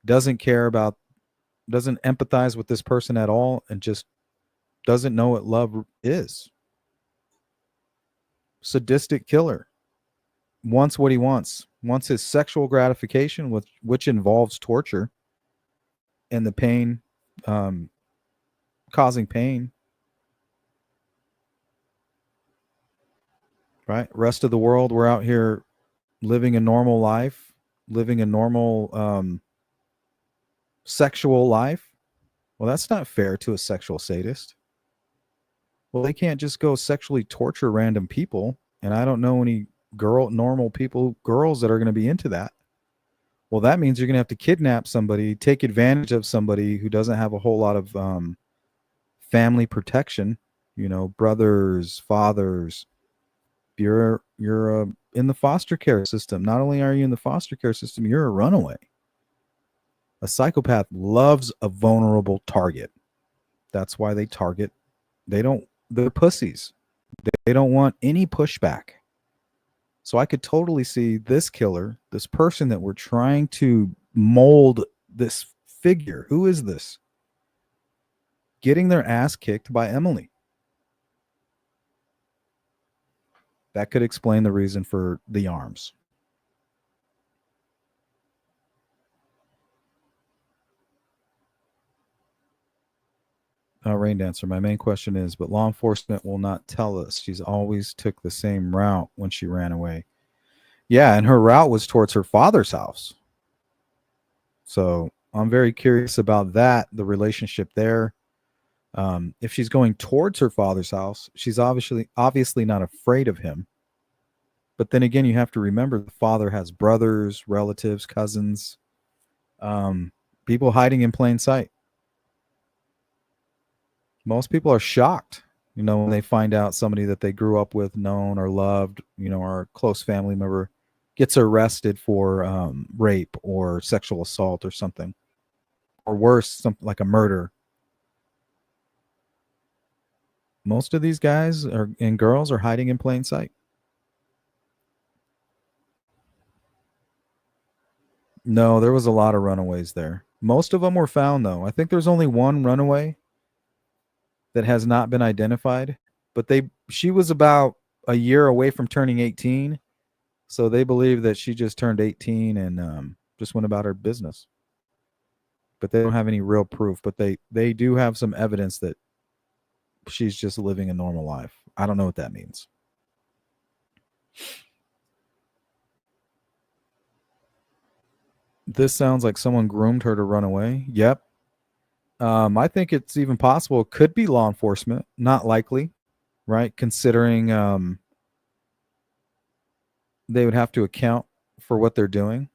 doesn't empathize with this person at all, and just doesn't know what love is. Sadistic killer. Wants what he wants. Wants his sexual gratification, which involves torture. and the pain, causing pain, right? Rest of the world, we're out here living a normal life, living a normal sexual life. Well, that's not fair to a sexual sadist. Well, they can't just go sexually torture random people. And I don't know any normal people, girls that are going to be into that. Well, that means you're going to have to kidnap somebody, take advantage of somebody who doesn't have a whole lot of family protection, brothers, fathers. You're in the foster care system. Not only are you in the foster care system, you're a runaway. A psychopath loves a vulnerable target. That's why they target. They're pussies. They don't want any pushback. So I could totally see this killer, this person that we're trying to mold, this figure. Who is this? Getting their ass kicked by Emily. That could explain the reason for the arms. Rain Dancer, my main question is, but law enforcement will not tell us. She's always took the same route when she ran away. Yeah, and her route was towards her father's house. So I'm very curious about that, the relationship there. If she's going towards her father's house, she's obviously not afraid of him. But then again, you have to remember the father has brothers, relatives, cousins, people hiding in plain sight. Most people are shocked, when they find out somebody that they grew up with, known or loved, or a close family member gets arrested for rape or sexual assault or something, or worse, something like a murder. Most of these guys and girls are hiding in plain sight. No, there was a lot of runaways there. Most of them were found, though. I think there's only one runaway that has not been identified, but she was about a year away from turning 18, so they believe that she just turned 18 and just went about her business. But they don't have any real proof, but they do have some evidence that she's just living a normal life. I don't know what that means. This sounds like someone groomed her to run away. Yep. I think it's even possible it could be law enforcement. Not likely, right? Considering they would have to account for what they're doing,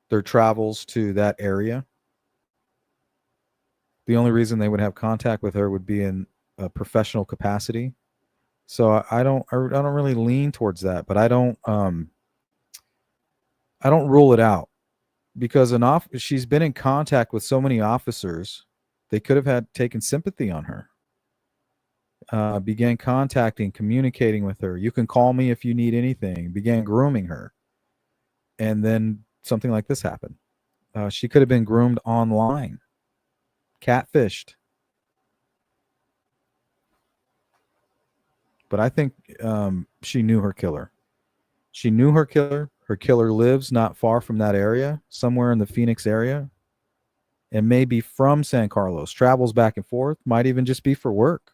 their travels to that area. The only reason they would have contact with her would be in a professional capacity. So I don't really lean towards that, but I don't rule it out, because she's been in contact with so many officers. They could have taken sympathy on her. Began contacting, communicating with her. You can call me if you need anything. Began grooming her. And then something like this happened. She could have been groomed online, catfished. But I think she knew her killer. She knew her killer. Her killer lives not far from that area, somewhere in the Phoenix area. And maybe from San Carlos, travels back and forth, might even just be for work.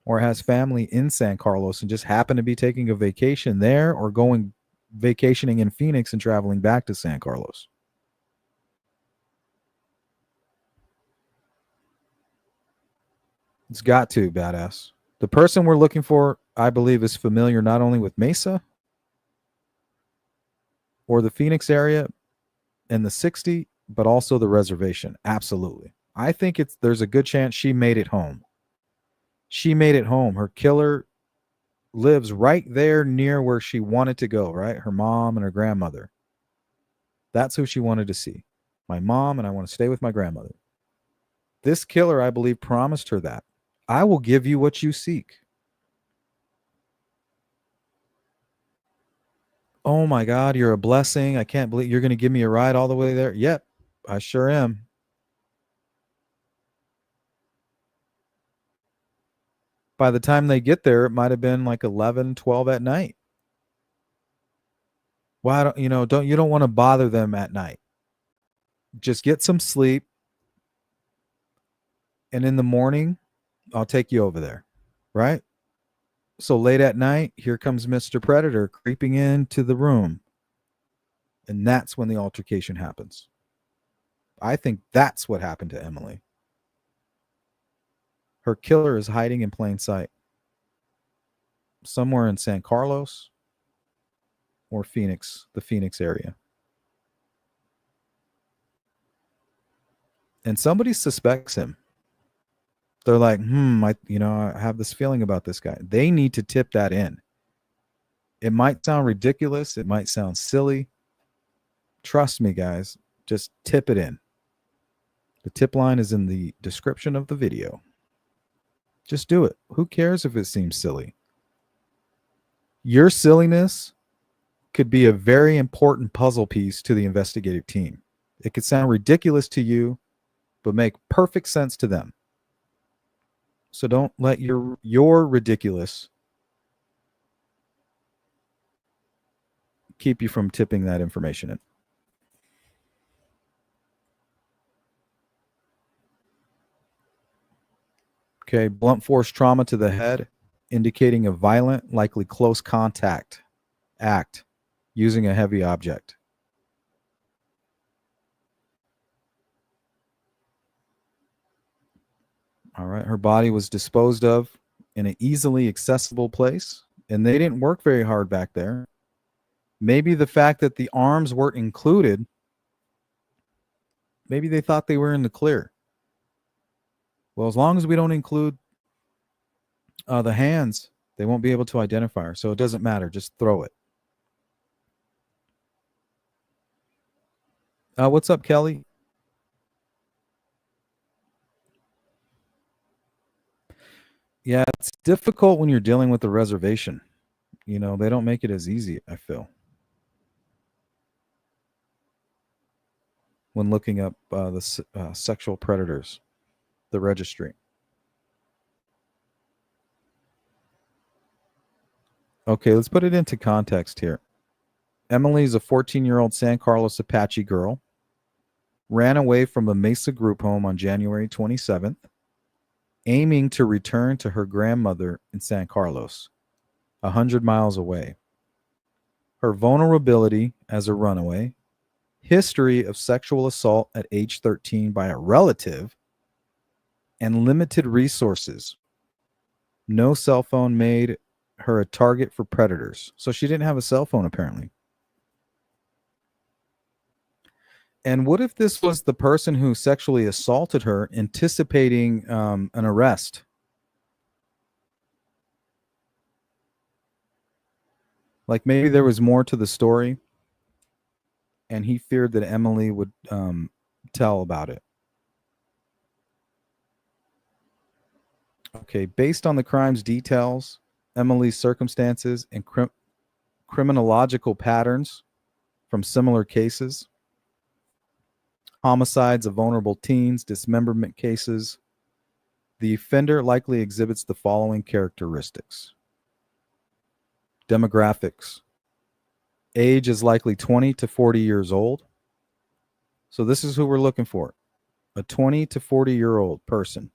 Or has family in San Carlos and just happen to be taking a vacation there, or going vacationing in Phoenix and traveling back to San Carlos. It's got to, badass. The person we're looking for, I believe, is familiar not only with Mesa or the Phoenix area and the 60, but also the reservation. Absolutely. I think there's a good chance she made it home. She made it home. Her killer lives right there near where she wanted to go, right? Her mom and her grandmother. That's who she wanted to see. My mom, and I want to stay with my grandmother. This killer, I believe, promised her that. I will give you what you seek. Oh my God, you're a blessing. I can't believe you're going to give me a ride all the way there. Yep, I sure am. By the time they get there, it might have been like 11, 12 at night. Why don't you don't want to bother them at night? Just get some sleep. And in the morning, I'll take you over there. Right? So late at night, here comes Mr. Predator creeping into the room. And that's when the altercation happens. I think that's what happened to Emily. Her killer is hiding in plain sight, somewhere in San Carlos or Phoenix, the Phoenix area. And somebody suspects him. They're like, I have this feeling about this guy. They need to tip that in. It might sound ridiculous. It might sound silly. Trust me, guys. Just tip it in. The tip line is in the description of the video. Just do it. Who cares if it seems silly? Your silliness could be a very important puzzle piece to the investigative team. It could sound ridiculous to you, but make perfect sense to them. So don't let your ridiculous keep you from tipping that information in. Okay, blunt force trauma to the head, indicating a violent, likely close contact act using a heavy object. All right, her body was disposed of in an easily accessible place, and they didn't work very hard back there. Maybe the fact that the arms weren't included, maybe they thought they were in the clear. Well, as long as we don't include the hands, they won't be able to identify her. So it doesn't matter. Just throw it. What's up, Kelly? Yeah, it's difficult when you're dealing with the reservation. They don't make it as easy, I feel, when looking up the sexual predators, the registry. Okay, let's put it into context here. Emily is a 14-year-old San Carlos Apache girl, ran away from a Mesa group home on January 27th, aiming to return to her grandmother in San Carlos, 100 miles away. Her vulnerability as a runaway, history of sexual assault at age 13 by a relative, and limited resources. No cell phone made her a target for predators. So she didn't have a cell phone, apparently. And what if this was the person who sexually assaulted her anticipating an arrest? Like maybe there was more to the story and he feared that Emily would tell about it. Okay, based on the crime's details, Emily's circumstances, and criminological patterns from similar cases, homicides of vulnerable teens, dismemberment cases, the offender likely exhibits the following characteristics. Demographics. Age is likely 20 to 40 years old. So this is who we're looking for. A 20 to 40-year-old person.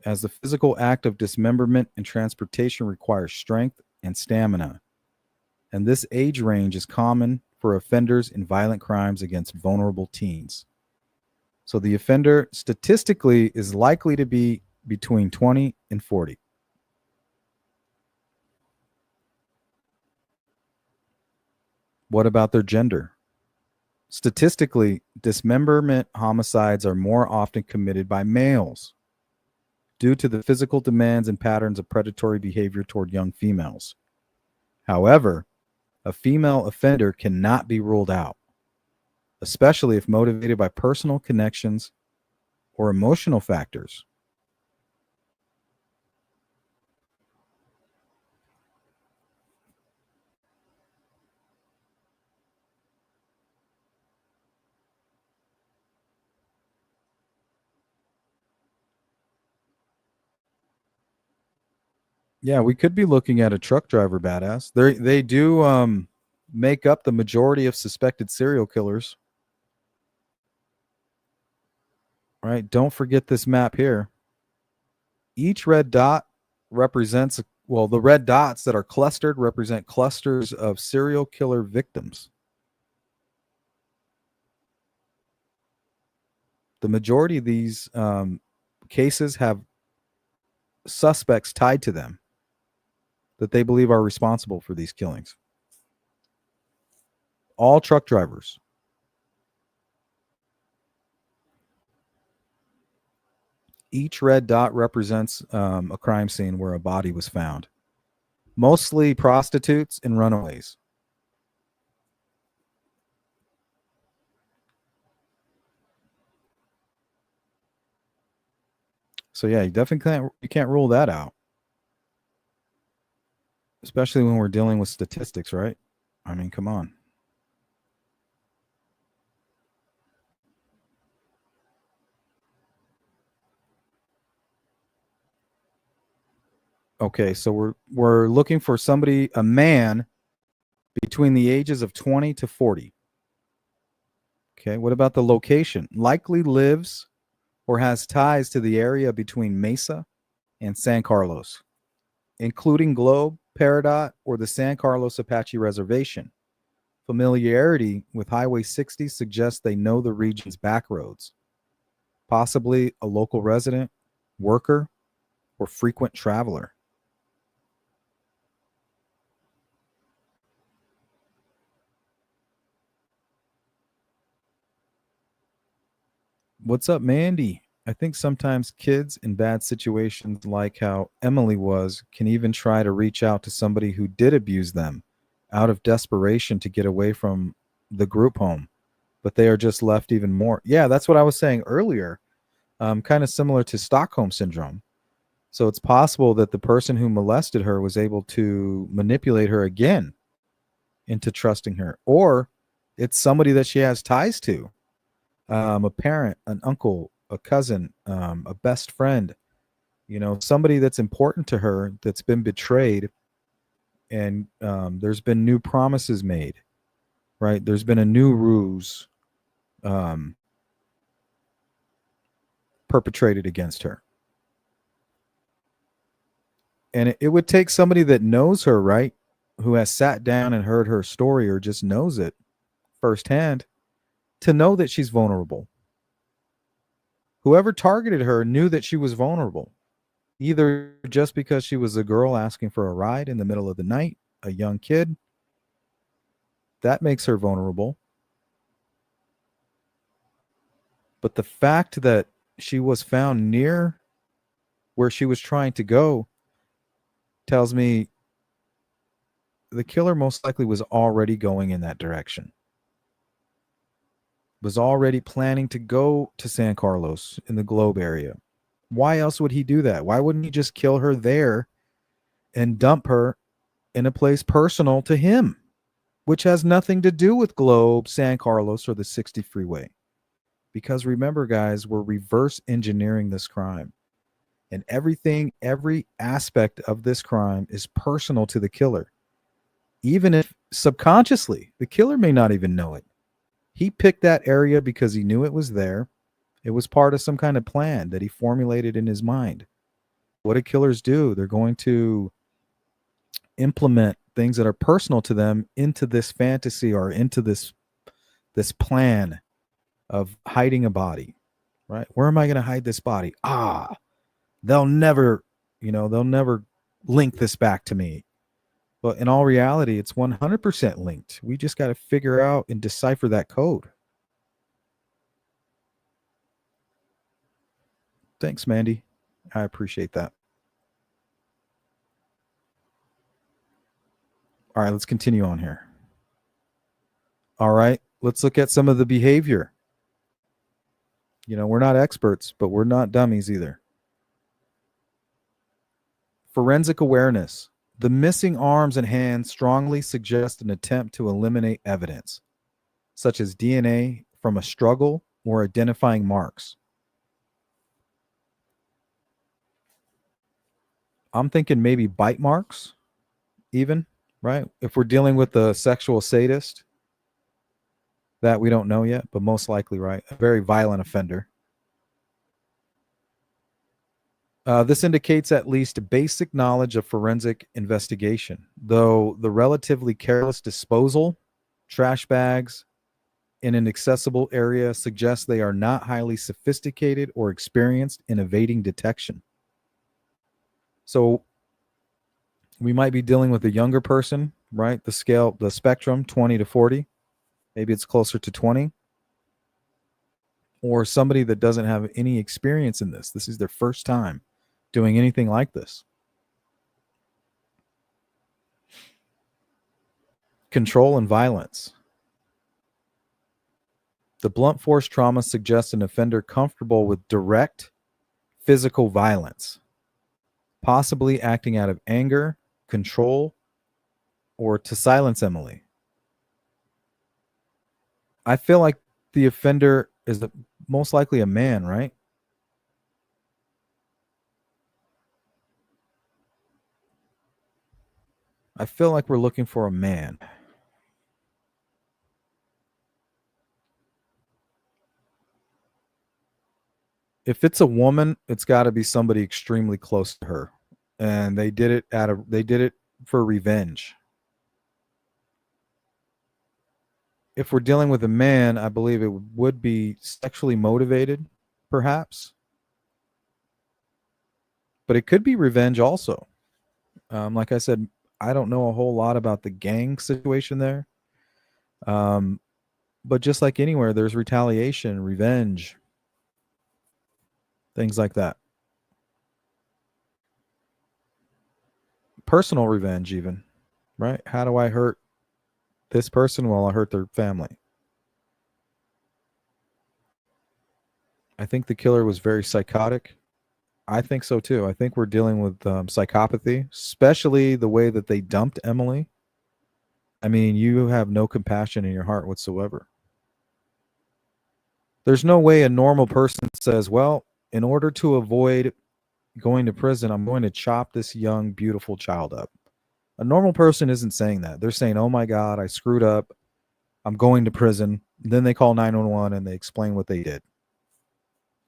As the physical act of dismemberment and transportation requires strength and stamina. And this age range is common for offenders in violent crimes against vulnerable teens. So the offender statistically is likely to be between 20 and 40. What about their gender? Statistically, dismemberment homicides are more often committed by males due to the physical demands and patterns of predatory behavior toward young females. However, a female offender cannot be ruled out, especially if motivated by personal connections or emotional factors. Yeah, we could be looking at a truck driver badass. They do make up the majority of suspected serial killers. right? Don't forget this map here. Each red dot represents, well, the red dots that are clustered represent clusters of serial killer victims. The majority of these cases have suspects tied to them that they believe are responsible for these killings. All truck drivers. Each red dot represents a crime scene where a body was found. Mostly prostitutes and runaways. So yeah, you definitely can't rule that out. Especially when we're dealing with statistics, right? I mean, come on. Okay, so we're looking for somebody, a man between the ages of 20 to 40. Okay, what about the location? Likely lives or has ties to the area between Mesa and San Carlos, including Globe, Peridot, or the San Carlos Apache Reservation. Familiarity with Highway 60 suggests they know the region's back roads, possibly a local resident, worker, or frequent traveler. What's up, Mandy? I think sometimes kids in bad situations, like how Emily was, can even try to reach out to somebody who did abuse them out of desperation to get away from the group home, but they are just left even more. Yeah, that's what I was saying earlier. Kind of similar to Stockholm syndrome. So it's possible that the person who molested her was able to manipulate her again into trusting her, or it's somebody that she has ties to, a parent, an uncle, a cousin, a best friend, somebody that's important to her that's been betrayed, and there's been new promises made, right? There's been a new ruse um, perpetrated against her. And it would take somebody that knows her, right? Who has sat down and heard her story or just knows it firsthand to know that she's vulnerable. Whoever targeted her knew that she was vulnerable, either just because she was a girl asking for a ride in the middle of the night, a young kid. That makes her vulnerable. But the fact that she was found near where she was trying to go tells me the killer most likely was already going in that direction, was already planning to go to San Carlos in the Globe area. Why else would he do that? Why wouldn't he just kill her there and dump her in a place personal to him, which has nothing to do with Globe, San Carlos, or the 60 freeway? Because remember, guys, we're reverse engineering this crime. And everything, every aspect of this crime is personal to the killer. Even if subconsciously, the killer may not even know it. He picked that area because he knew it was there. It was part of some kind of plan that he formulated in his mind. What do killers do? They're going to implement things that are personal to them into this fantasy or into this plan of hiding a body, right? Where am I going to hide this body? They'll never, they'll never link this back to me. But in all reality, it's 100% linked. We just got to figure out and decipher that code. Thanks, Mandy. I appreciate that. All right, let's continue on here. All right, let's look at some of the behavior. We're not experts, but we're not dummies either. Forensic awareness. The missing arms and hands strongly suggest an attempt to eliminate evidence, such as DNA from a struggle or identifying marks. I'm thinking maybe bite marks, even, right? If we're dealing with a sexual sadist, that we don't know yet, but most likely, right? A very violent offender. This indicates at least basic knowledge of forensic investigation, though the relatively careless disposal, trash bags, in an accessible area suggests they are not highly sophisticated or experienced in evading detection. So we might be dealing with a younger person, right? The spectrum, 20 to 40. Maybe it's closer to 20. Or somebody that doesn't have any experience in this. This is their first time doing anything like this. Control and violence. The blunt force trauma suggests an offender comfortable with direct physical violence, possibly acting out of anger, control, or to silence Emily. I feel like the offender is most likely a man, right? I feel like we're looking for a man. If it's a woman, it's got to be somebody extremely close to her, and they did it for revenge. If we're dealing with a man, I believe it would be sexually motivated, perhaps, but it could be revenge also. Like I said, I don't know a whole lot about the gang situation there. But just like anywhere, there's retaliation, revenge, things like that. Personal revenge, even, right? How do I hurt this person while I hurt their family? I think the killer was very psychotic. I think so too. I think we're dealing with psychopathy, especially the way that they dumped Emily. I mean, you have no compassion in your heart whatsoever. There's no way a normal person says, well, in order to avoid going to prison, I'm going to chop this young, beautiful child up. A normal person isn't saying that. They're saying, oh my God, I screwed up. I'm going to prison. Then they call 911 and they explain what they did.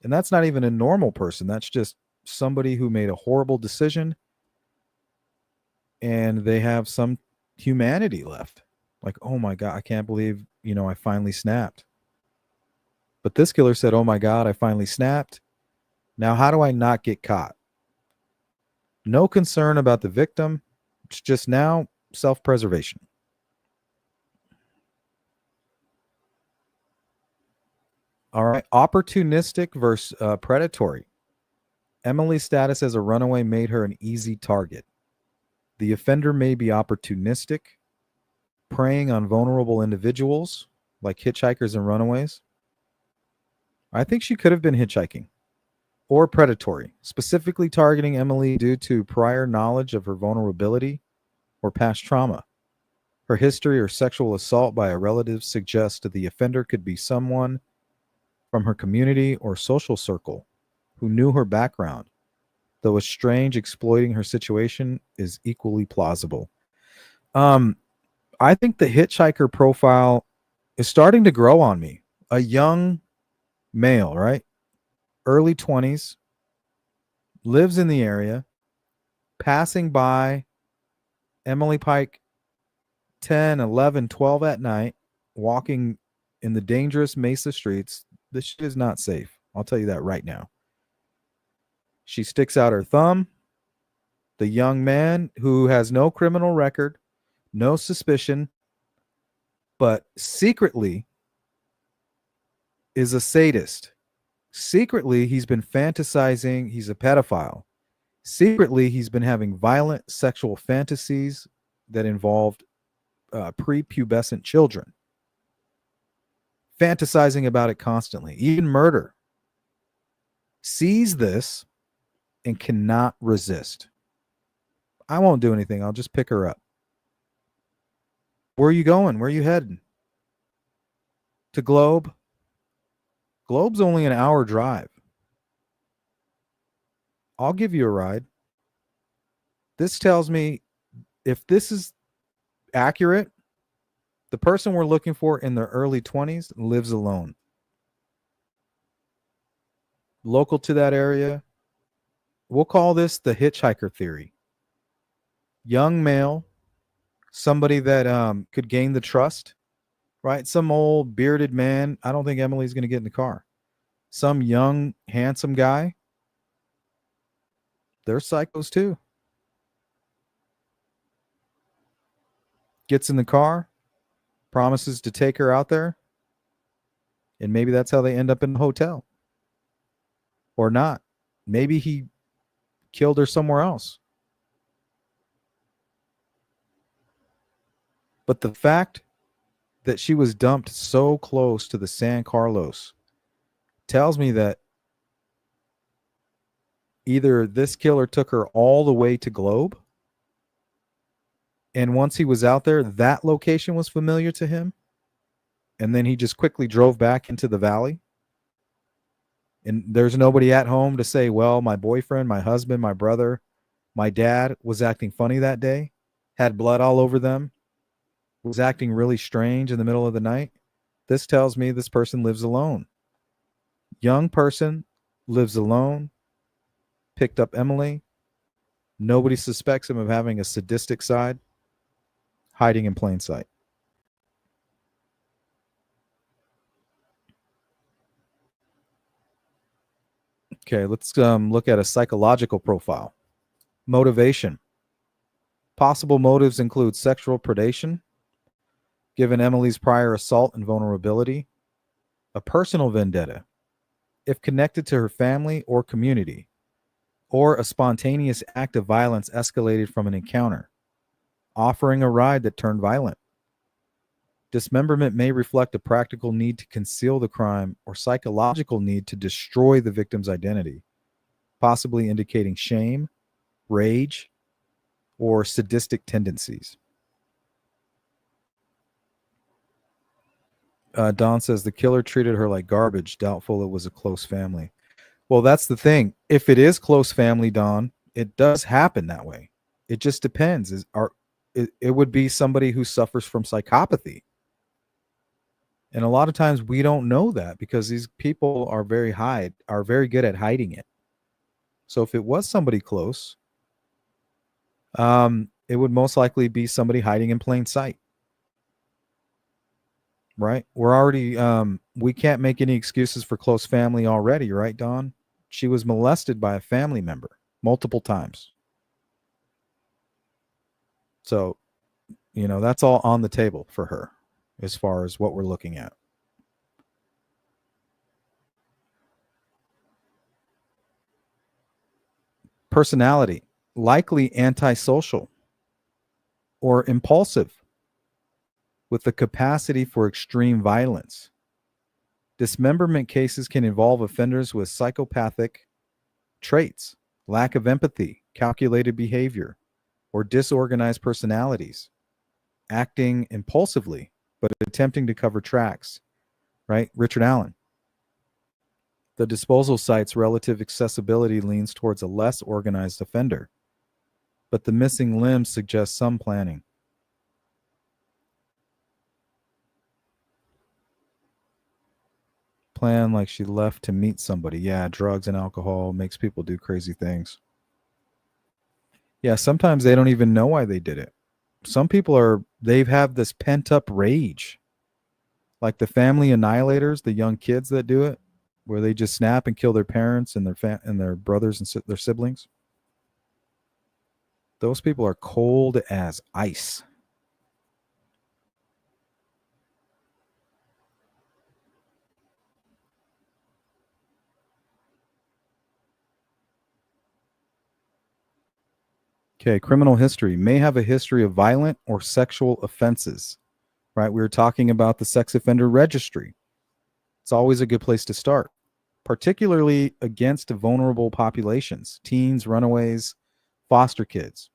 And that's not even a normal person. That's just somebody who made a horrible decision and they have some humanity left. Like, oh my God, I can't believe, I finally snapped. But this killer said, oh my God, I finally snapped. Now, how do I not get caught? No concern about the victim. It's just now self-preservation. All right. Opportunistic versus predatory. Emily's status as a runaway made her an easy target. The offender may be opportunistic, preying on vulnerable individuals like hitchhikers and runaways. I think she could have been hitchhiking. Or predatory, specifically targeting Emily due to prior knowledge of her vulnerability or past trauma. Her history or sexual assault by a relative suggests that the offender could be someone from her community or social circle who knew her background, though it's strange exploiting her situation is equally plausible. I think the hitchhiker profile is starting to grow on me. A young male, right? Early 20s, lives in the area, passing by Emily Pike 10, 11, 12 at night, walking in the dangerous Mesa streets. This shit is not safe. I'll tell you that right now. She sticks out her thumb. The young man who has no criminal record, no suspicion, but secretly is a sadist. Secretly, he's been fantasizing. He's a pedophile. Secretly, he's been having violent sexual fantasies that involved prepubescent children. Fantasizing about it constantly, even murder. Sees this and cannot resist. I won't do anything. I'll just pick her up. Where are you going? Where are you heading? To Globe? Globe's only an hour drive. I'll give you a ride. This tells me if this is accurate, the person we're looking for in their early 20s lives alone. Local to that area, we'll call this the hitchhiker theory. Young male, somebody that could gain the trust, right? Some old bearded man. I don't think Emily's going to get in the car. Some young, handsome guy. They're psychos too. Gets in the car, promises to take her out there, and maybe that's how they end up in the hotel. Or not. Maybe he killed her somewhere else. But the fact that she was dumped so close to the San Carlos tells me that either this killer took her all the way to Globe, and once he was out there, that location was familiar to him, and then he just quickly drove back into the valley. And there's nobody at home to say, well, my boyfriend, my husband, my brother, my dad was acting funny that day, had blood all over them, was acting really strange in the middle of the night. This tells me this person lives alone. Young person, lives alone, picked up Emily. Nobody suspects him of having a sadistic side, hiding in plain sight. Okay, let's look at a psychological profile. Motivation. Possible motives include sexual predation, given Emily's prior assault and vulnerability, a personal vendetta, if connected to her family or community, or a spontaneous act of violence escalated from an encounter, offering a ride that turned violent. Dismemberment may reflect a practical need to conceal the crime or psychological need to destroy the victim's identity, possibly indicating shame, rage, or sadistic tendencies. Don says the killer treated her like garbage, doubtful it was a close family. Well, that's the thing. If it is close family, Don, it does happen that way. It just depends. It would be somebody who suffers from psychopathy. And a lot of times we don't know that because these people are very good at hiding it. So if it was somebody close, it would most likely be somebody hiding in plain sight. Right? We're already we can't make any excuses for close family already, right, Dawn? She was molested by a family member multiple times. So, that's all on the table for her as far as what we're looking at. Personality, likely antisocial or impulsive with the capacity for extreme violence. Dismemberment cases can involve offenders with psychopathic traits, lack of empathy, calculated behavior, or disorganized personalities, acting impulsively but attempting to cover tracks, right? Richard Allen. The disposal site's relative accessibility leans towards a less organized offender, but the missing limbs suggest some planning. Plan like she left to meet somebody. Yeah, drugs and alcohol makes people do crazy things. Yeah, sometimes they don't even know why they did it. Some people they have this pent up rage. Like the family annihilators, the young kids that do it, where they just snap and kill their parents and their brothers and their siblings. Those people are cold as ice. Okay, criminal history may have a history of violent or sexual offenses, right? We were talking about the sex offender registry. It's always a good place to start, particularly against vulnerable populations, teens, runaways, foster kids.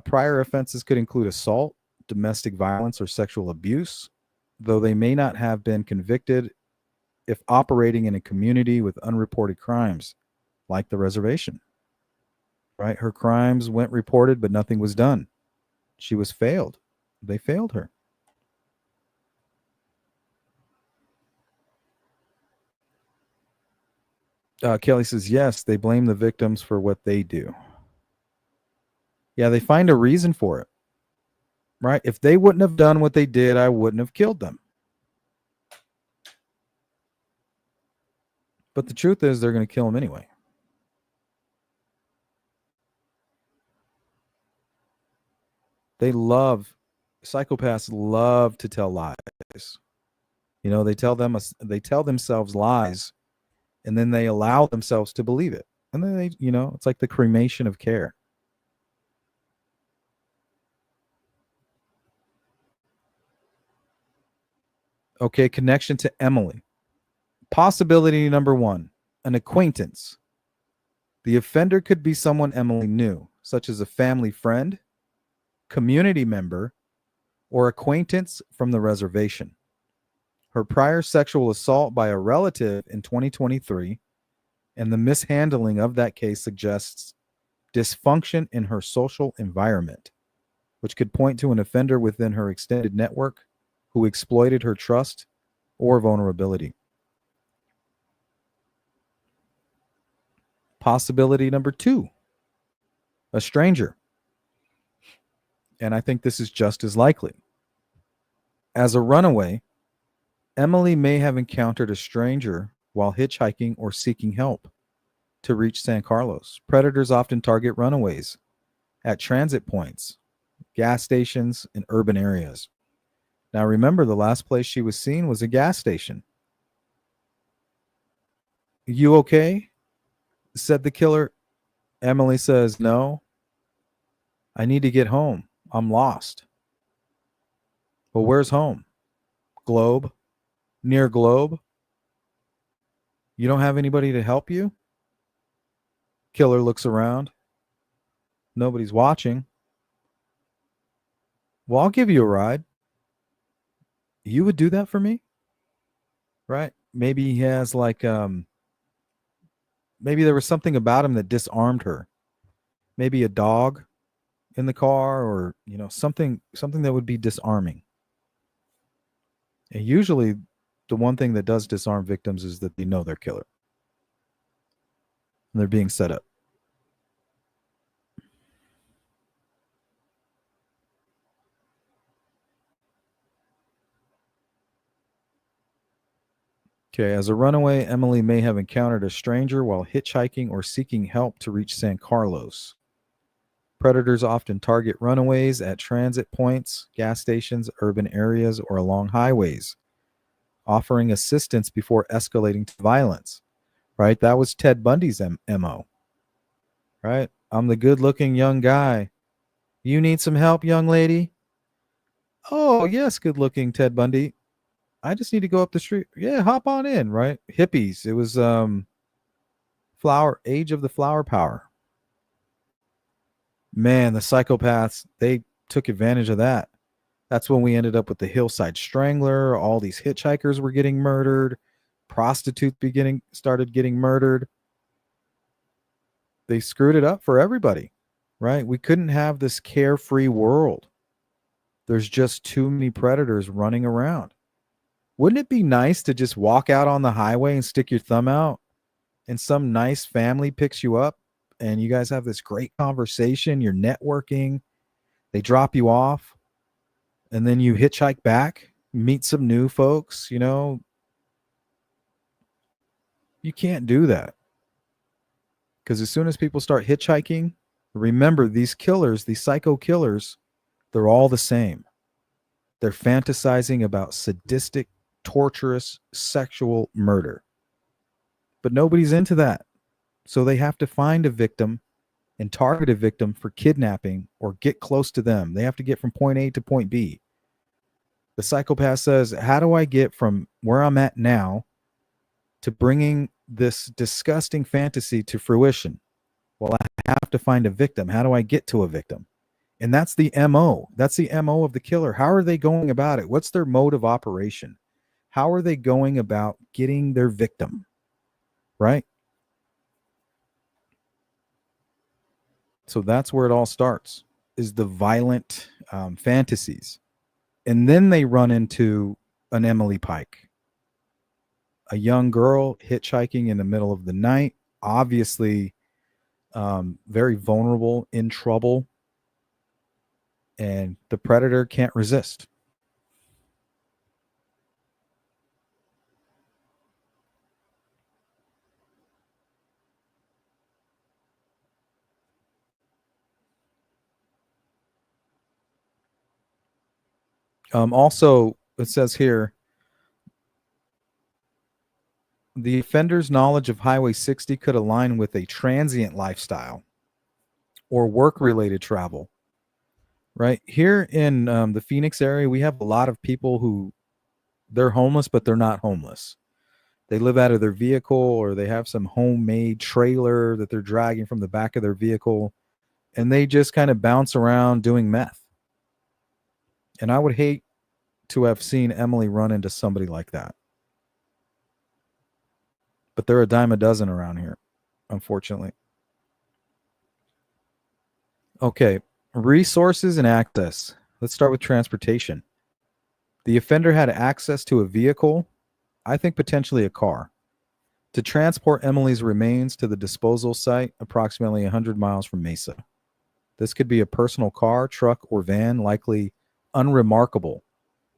Prior offenses could include assault, domestic violence, or sexual abuse, though they may not have been convicted if operating in a community with unreported crimes, like the reservation. Right? Her crimes went reported, but nothing was done. She was failed. They failed her. Kelly says, yes, they blame the victims for what they do. Yeah, they find a reason for it, right? If they wouldn't have done what they did, I wouldn't have killed them. But the truth is, they're going to kill them anyway. Psychopaths love to tell lies. You know, they tell themselves lies, and then they allow themselves to believe it. And then it's like the cremation of care. Okay, connection to Emily. Possibility number 1, an acquaintance. The offender could be someone Emily knew, such as a family friend, community member, or acquaintance from the reservation. Her prior sexual assault by a relative in 2023 and the mishandling of that case suggests dysfunction in her social environment, which could point to an offender within her extended network who exploited her trust or vulnerability. Possibility number 2, a stranger. And I think this is just as likely. As a runaway, Emily may have encountered a stranger while hitchhiking or seeking help to reach San Carlos. Predators often target runaways at transit points, gas stations, and urban areas. Now, remember, the last place she was seen was a gas station. You okay? Said the killer. Emily says, no, I need to get home. I'm lost. Well, where's home? Globe? Near Globe? You don't have anybody to help you? Killer looks around. Nobody's watching. Well, I'll give you a ride. You would do that for me? Right? Maybe he has maybe there was something about him that disarmed her. Maybe a dog in the car, or something that would be disarming. And usually the one thing that does disarm victims is that they know they're killer and they're being set up. Okay, as a runaway, Emily may have encountered a stranger while hitchhiking or seeking help to reach San Carlos. Predators often target runaways at transit points, gas stations, urban areas, or along highways, offering assistance before escalating to violence. Right? That was Ted Bundy's MO. Right? I'm the good-looking young guy. You need some help, young lady? Oh, yes, good-looking Ted Bundy. I just need to go up the street. Yeah, hop on in, right? Hippies. It was age of the flower power. Man, the psychopaths, they took advantage of that. That's when we ended up with the Hillside Strangler. All these hitchhikers were getting murdered. Prostitutes started getting murdered. They screwed it up for everybody, right? We couldn't have this carefree world. There's just too many predators running around. Wouldn't it be nice to just walk out on the highway and stick your thumb out and some nice family picks you up and you guys have this great conversation, you're networking, they drop you off, and then you hitchhike back, meet some new folks, You can't do that. Because as soon as people start hitchhiking, remember these killers, these psycho killers, they're all the same. They're fantasizing about sadistic, torturous, sexual murder. But nobody's into that. So they have to find a victim and target a victim for kidnapping or get close to them. They have to get from point A to point B. The psychopath says, how do I get from where I'm at now to bringing this disgusting fantasy to fruition? Well, I have to find a victim. How do I get to a victim? And that's the MO. That's the MO of the killer. How are they going about it? What's their mode of operation? How are they going about getting their victim? Right? So that's where it all starts, is the violent fantasies. And then they run into an Emily Pike, a young girl hitchhiking in the middle of the night, obviously very vulnerable, in trouble, and the predator can't resist. Also, it says here the offender's knowledge of Highway 60 could align with a transient lifestyle or work related travel. Right here in the Phoenix area, we have a lot of people who they're homeless, but they're not homeless. They live out of their vehicle or they have some homemade trailer that they're dragging from the back of their vehicle and they just kind of bounce around doing meth. And I would hate to have seen Emily run into somebody like that. But they're a dime a dozen around here, unfortunately. Okay, resources and access. Let's start with transportation. The offender had access to a vehicle, I think potentially a car, to transport Emily's remains to the disposal site approximately 100 miles from Mesa. This could be a personal car, truck, or van, likely unremarkable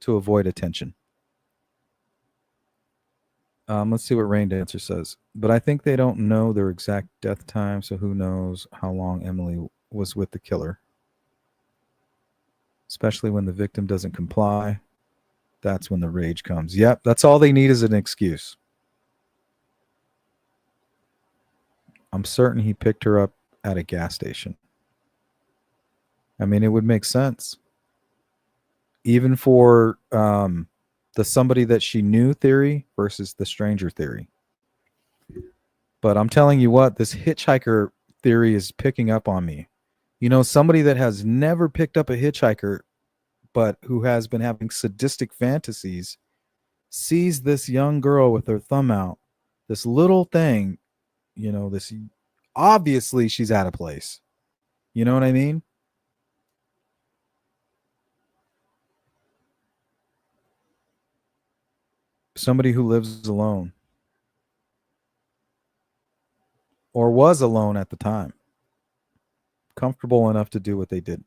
to avoid attention. Let's see what Rain Dancer says. But I think they don't know their exact death time, so who knows how long Emily was with the killer. Especially when the victim doesn't comply. That's when the rage comes. Yep, that's all they need is an excuse. I'm certain he picked her up at a gas station. I mean, it would make sense. Even for the somebody that she knew theory versus the stranger theory. But I'm telling you what, this hitchhiker theory is picking up on me. You know, somebody that has never picked up a hitchhiker, but who has been having sadistic fantasies, sees this young girl with her thumb out, this little thing, you know, this obviously she's out of place. You know what I mean? Somebody who lives alone or was alone at the time, comfortable enough to do what they did.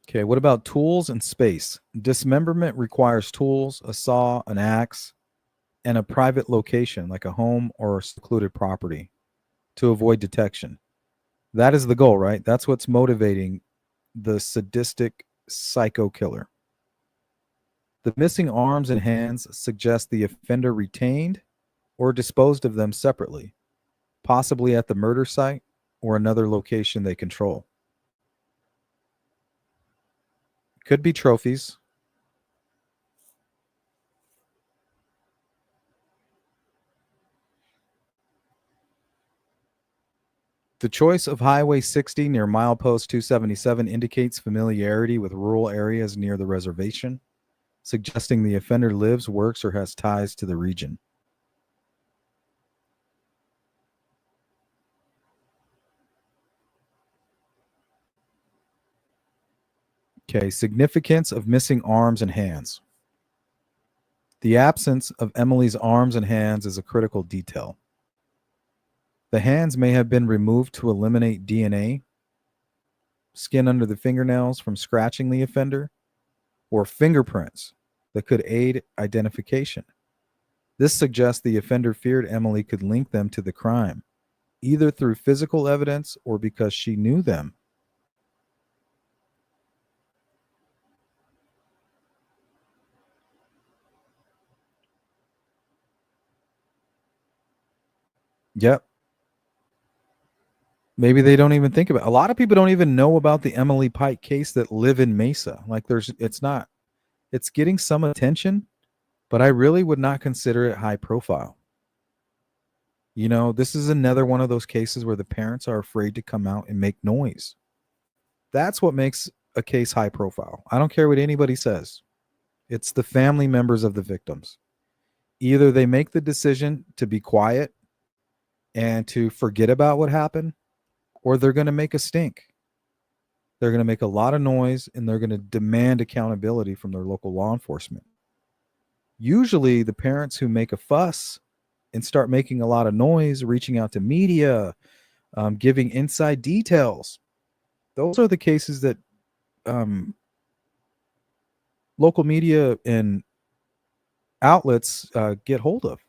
Okay, what about tools and space? Dismemberment requires tools, a saw, an axe, and a private location like a home or a secluded property to avoid detection. That is the goal, right? That's what's motivating the sadistic psycho killer. The missing arms and hands suggest the offender retained or disposed of them separately, possibly at the murder site or another location they control. Could be trophies. The choice of Highway 60 near milepost 277 indicates familiarity with rural areas near the reservation, suggesting the offender lives, works, or has ties to the region. Okay, significance of missing arms and hands. The absence of Emily's arms and hands is a critical detail. The hands may have been removed to eliminate DNA, skin under the fingernails from scratching the offender, or fingerprints that could aid identification. This suggests the offender feared Emily could link them to the crime, either through physical evidence or because she knew them. Yep. Maybe they don't even think about it. A lot of people don't even know about the Emily Pike case that live in Mesa. Like it's getting some attention, but I really would not consider it high profile. You know, this is another one of those cases where the parents are afraid to come out and make noise. That's what makes a case high profile. I don't care what anybody says. It's the family members of the victims. Either they make the decision to be quiet and to forget about what happened, or they're going to make a stink. They're going to make a lot of noise and they're going to demand accountability from their local law enforcement. Usually, the parents who make a fuss and start making a lot of noise, reaching out to media, giving inside details, those are the cases that um, local media and outlets get hold of.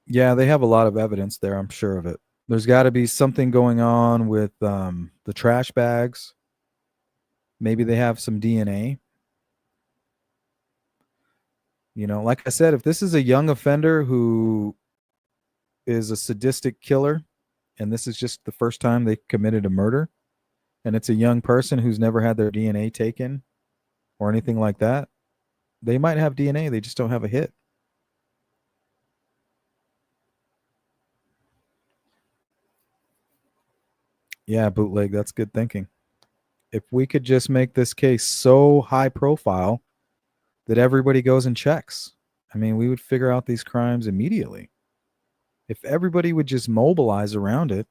Yeah, they have a lot of evidence there. I'm sure of it. There's got to be something going on with the trash bags. Maybe they have some DNA. Like I said, if this is a young offender who is a sadistic killer and this is just the first time they committed a murder and it's a young person who's never had their DNA taken or anything like that, they might have DNA. They just don't have a hit. Yeah, bootleg. That's good thinking. If we could just make this case so high profile that everybody goes and checks, I mean, we would figure out these crimes immediately. If everybody would just mobilize around it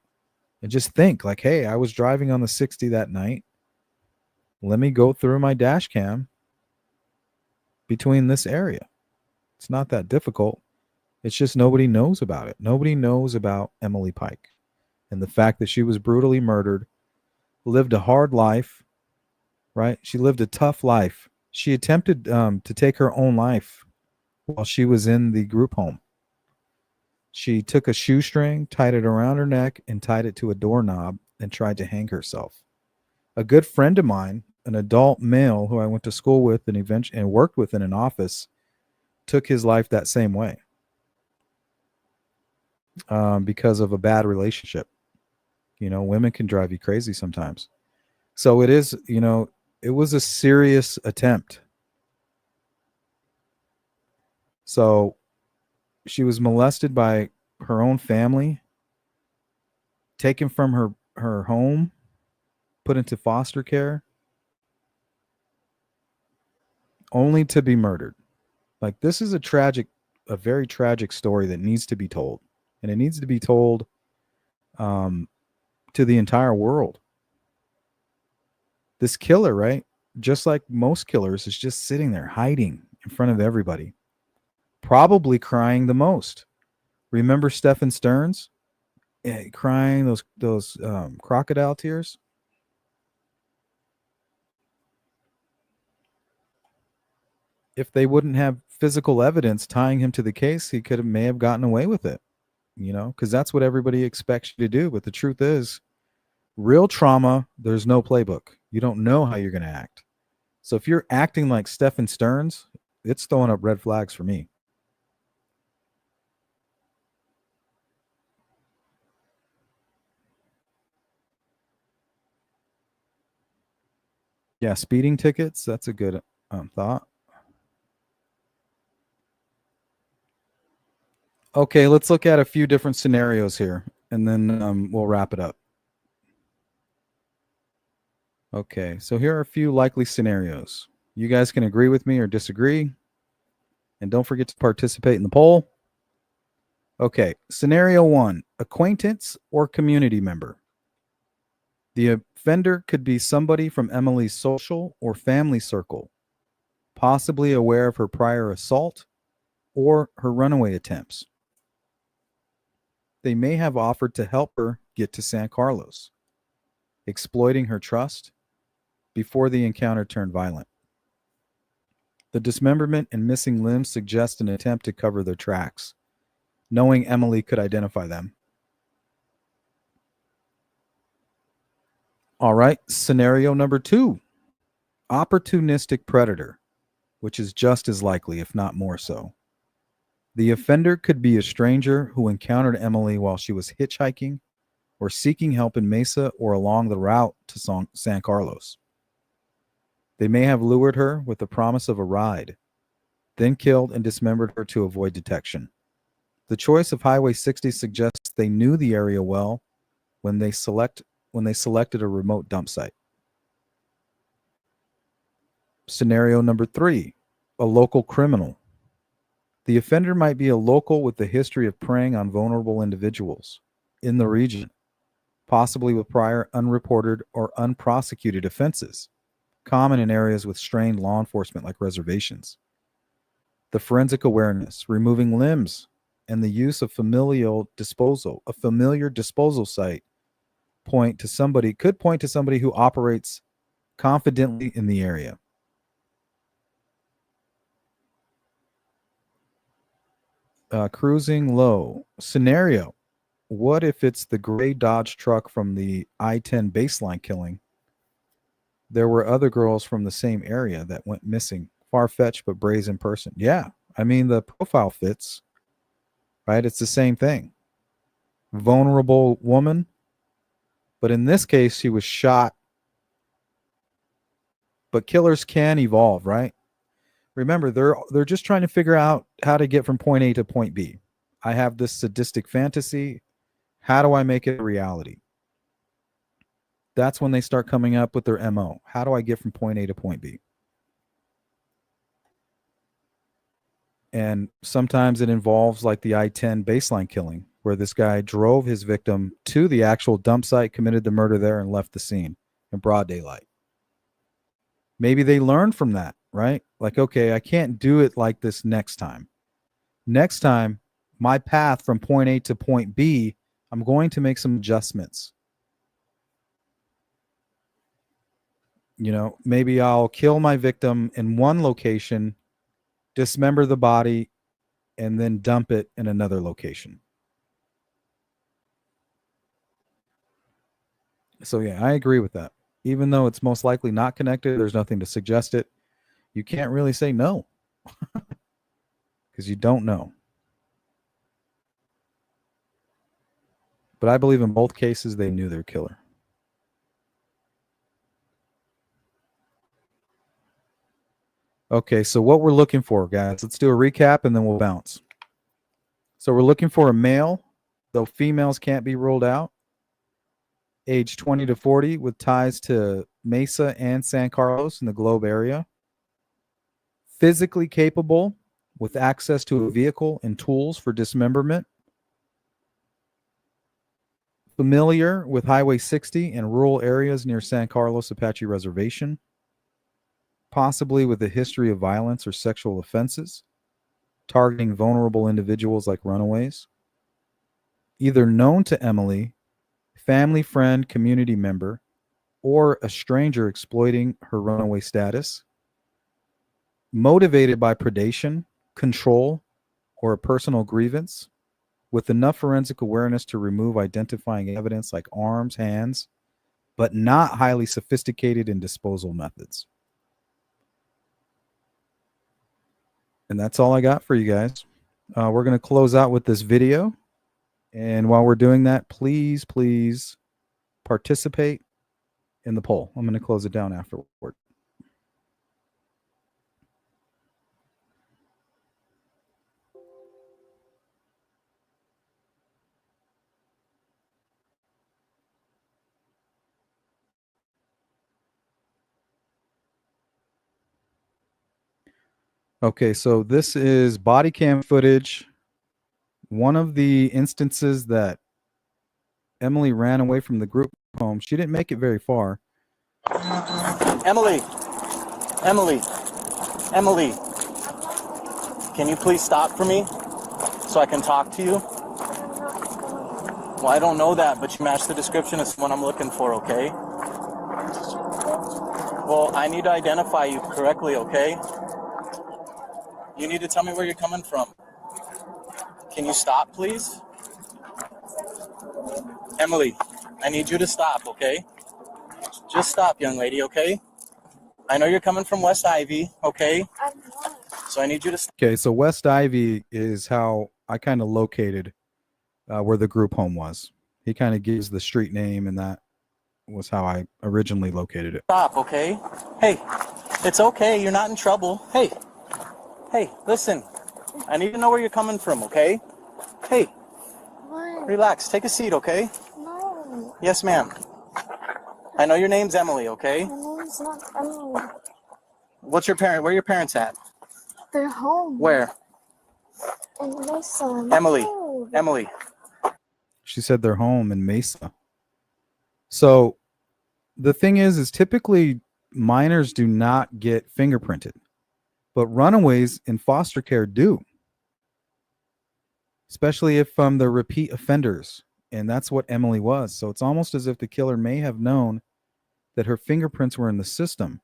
and just think like, hey, I was driving on the 60 that night. Let me go through my dash cam between this area. It's not that difficult. It's just nobody knows about it. Nobody knows about Emily Pike and the fact that she was brutally murdered, lived a hard life, right? She lived a tough life. She attempted to take her own life while she was in the group home. She took a shoestring, tied it around her neck, and tied it to a doorknob and tried to hang herself. A good friend of mine, an adult male who I went to school with and worked with in an office, took his life that same way because of a bad relationship. Women can drive you crazy sometimes. So it is, it was a serious attempt. So she was molested by her own family, taken from her home, put into foster care, only to be murdered. Like, this is a very tragic story that needs to be told. And it needs to be told to the entire world. This killer, right? Just like most killers, is just sitting there hiding in front of everybody, probably crying the most. Remember Stephen Stearns crying those crocodile tears? If they wouldn't have physical evidence tying him to the case, he may have gotten away with it, because that's what everybody expects you to do. But the truth is, real trauma, there's no playbook. You don't know how you're going to act. So if you're acting like Stephen Stearns, it's throwing up red flags for me. Yeah, speeding tickets, that's a good thought. Okay, let's look at a few different scenarios here, and then we'll wrap it up. Okay, so here are a few likely scenarios. You guys can agree with me or disagree. And don't forget to participate in the poll. Okay, scenario 1, acquaintance or community member. The offender could be somebody from Emily's social or family circle, possibly aware of her prior assault or her runaway attempts. They may have offered to help her get to San Carlos, exploiting her trust before the encounter turned violent. The dismemberment and missing limbs suggest an attempt to cover their tracks, knowing Emily could identify them. All right, scenario number 2, opportunistic predator, which is just as likely, if not more so. The offender could be a stranger who encountered Emily while she was hitchhiking or seeking help in Mesa or along the route to San Carlos. They may have lured her with the promise of a ride, then killed and dismembered her to avoid detection. The choice of Highway 60 suggests they knew the area well when they selected a remote dump site. Scenario number 3, a local criminal. The offender might be a local with a history of preying on vulnerable individuals in the region, possibly with prior unreported or unprosecuted offenses, common in areas with strained law enforcement like reservations. The forensic awareness, removing limbs, and the use of familiar disposal site could point to somebody who operates confidently in the area. Cruising low. Scenario. What if it's the gray Dodge truck from the I-10 baseline killing? There were other girls from the same area that went missing. Far-fetched but brazen person. Yeah, I mean, the profile fits, right? It's the same thing. Vulnerable woman, but in this case, she was shot. But killers can evolve, right? Remember, they're just trying to figure out how to get from point A to point B. I have this sadistic fantasy. How do I make it a reality? That's when they start coming up with their MO. How do I get from point A to point B? And sometimes it involves like the I-10 baseline killing, where this guy drove his victim to the actual dump site, committed the murder there, and left the scene in broad daylight. Maybe they learned from that, right? Like, okay, I can't do it like this next time. Next time, my path from point A to point B, I'm going to make some adjustments. You know, maybe I'll kill my victim in one location, dismember the body, and then dump it in another location. So yeah, I agree with that. Even though it's most likely not connected, there's nothing to suggest it. You can't really say no because you don't know. But I believe in both cases they knew their killer. Okay, so what we're looking for, guys, let's do a recap and then we'll bounce. So we're looking for a male, though females can't be ruled out, age 20 to 40 with ties to Mesa and San Carlos in the Globe area, physically capable with access to a vehicle and tools for dismemberment, familiar with Highway 60 and rural areas near San Carlos Apache Reservation, possibly with a history of violence or sexual offenses, targeting vulnerable individuals like runaways, either known to Emily, family friend, community member, or a stranger exploiting her runaway status, motivated by predation, control, or a personal grievance, with enough forensic awareness to remove identifying evidence like arms, hands, but not highly sophisticated in disposal methods. And that's all I got for you guys. We're going to close out with this video. And while we're doing that, please participate in the poll. I'm going to close it down afterward. Okay, so this is body cam footage. One of the instances that Emily ran away from the group home. She didn't make it very far. Emily, can you please stop for me so I can talk to you? Well, I don't know that, but you match the description of someone I'm looking for, okay? Well, I need to identify you correctly, okay? You need to tell me where you're coming from. Can you stop, please? Emily, I need you to stop, okay? Just stop, young lady, okay? I know you're coming from West Ivy, okay? So I need you to stop. Okay, so West Ivy is how I kind of located where the group home was. He kind of gives the street name, and that was how I originally located it. Stop, okay? Hey, it's okay. You're not in trouble. Hey, listen. I need to know where you're coming from, okay? Hey, What? relax. Take a seat, okay? No. Yes, ma'am. I know your name's Emily, okay? My name's not Emily. Where are your parents at? They're home. Where? And Mesa. Emily. No. Emily. She said they're home in Mesa. So the thing is typically minors do not get fingerprinted, but runaways in foster care do, especially if they're repeat offenders. And that's what Emily was. So it's almost as if the killer may have known that her fingerprints were in the system.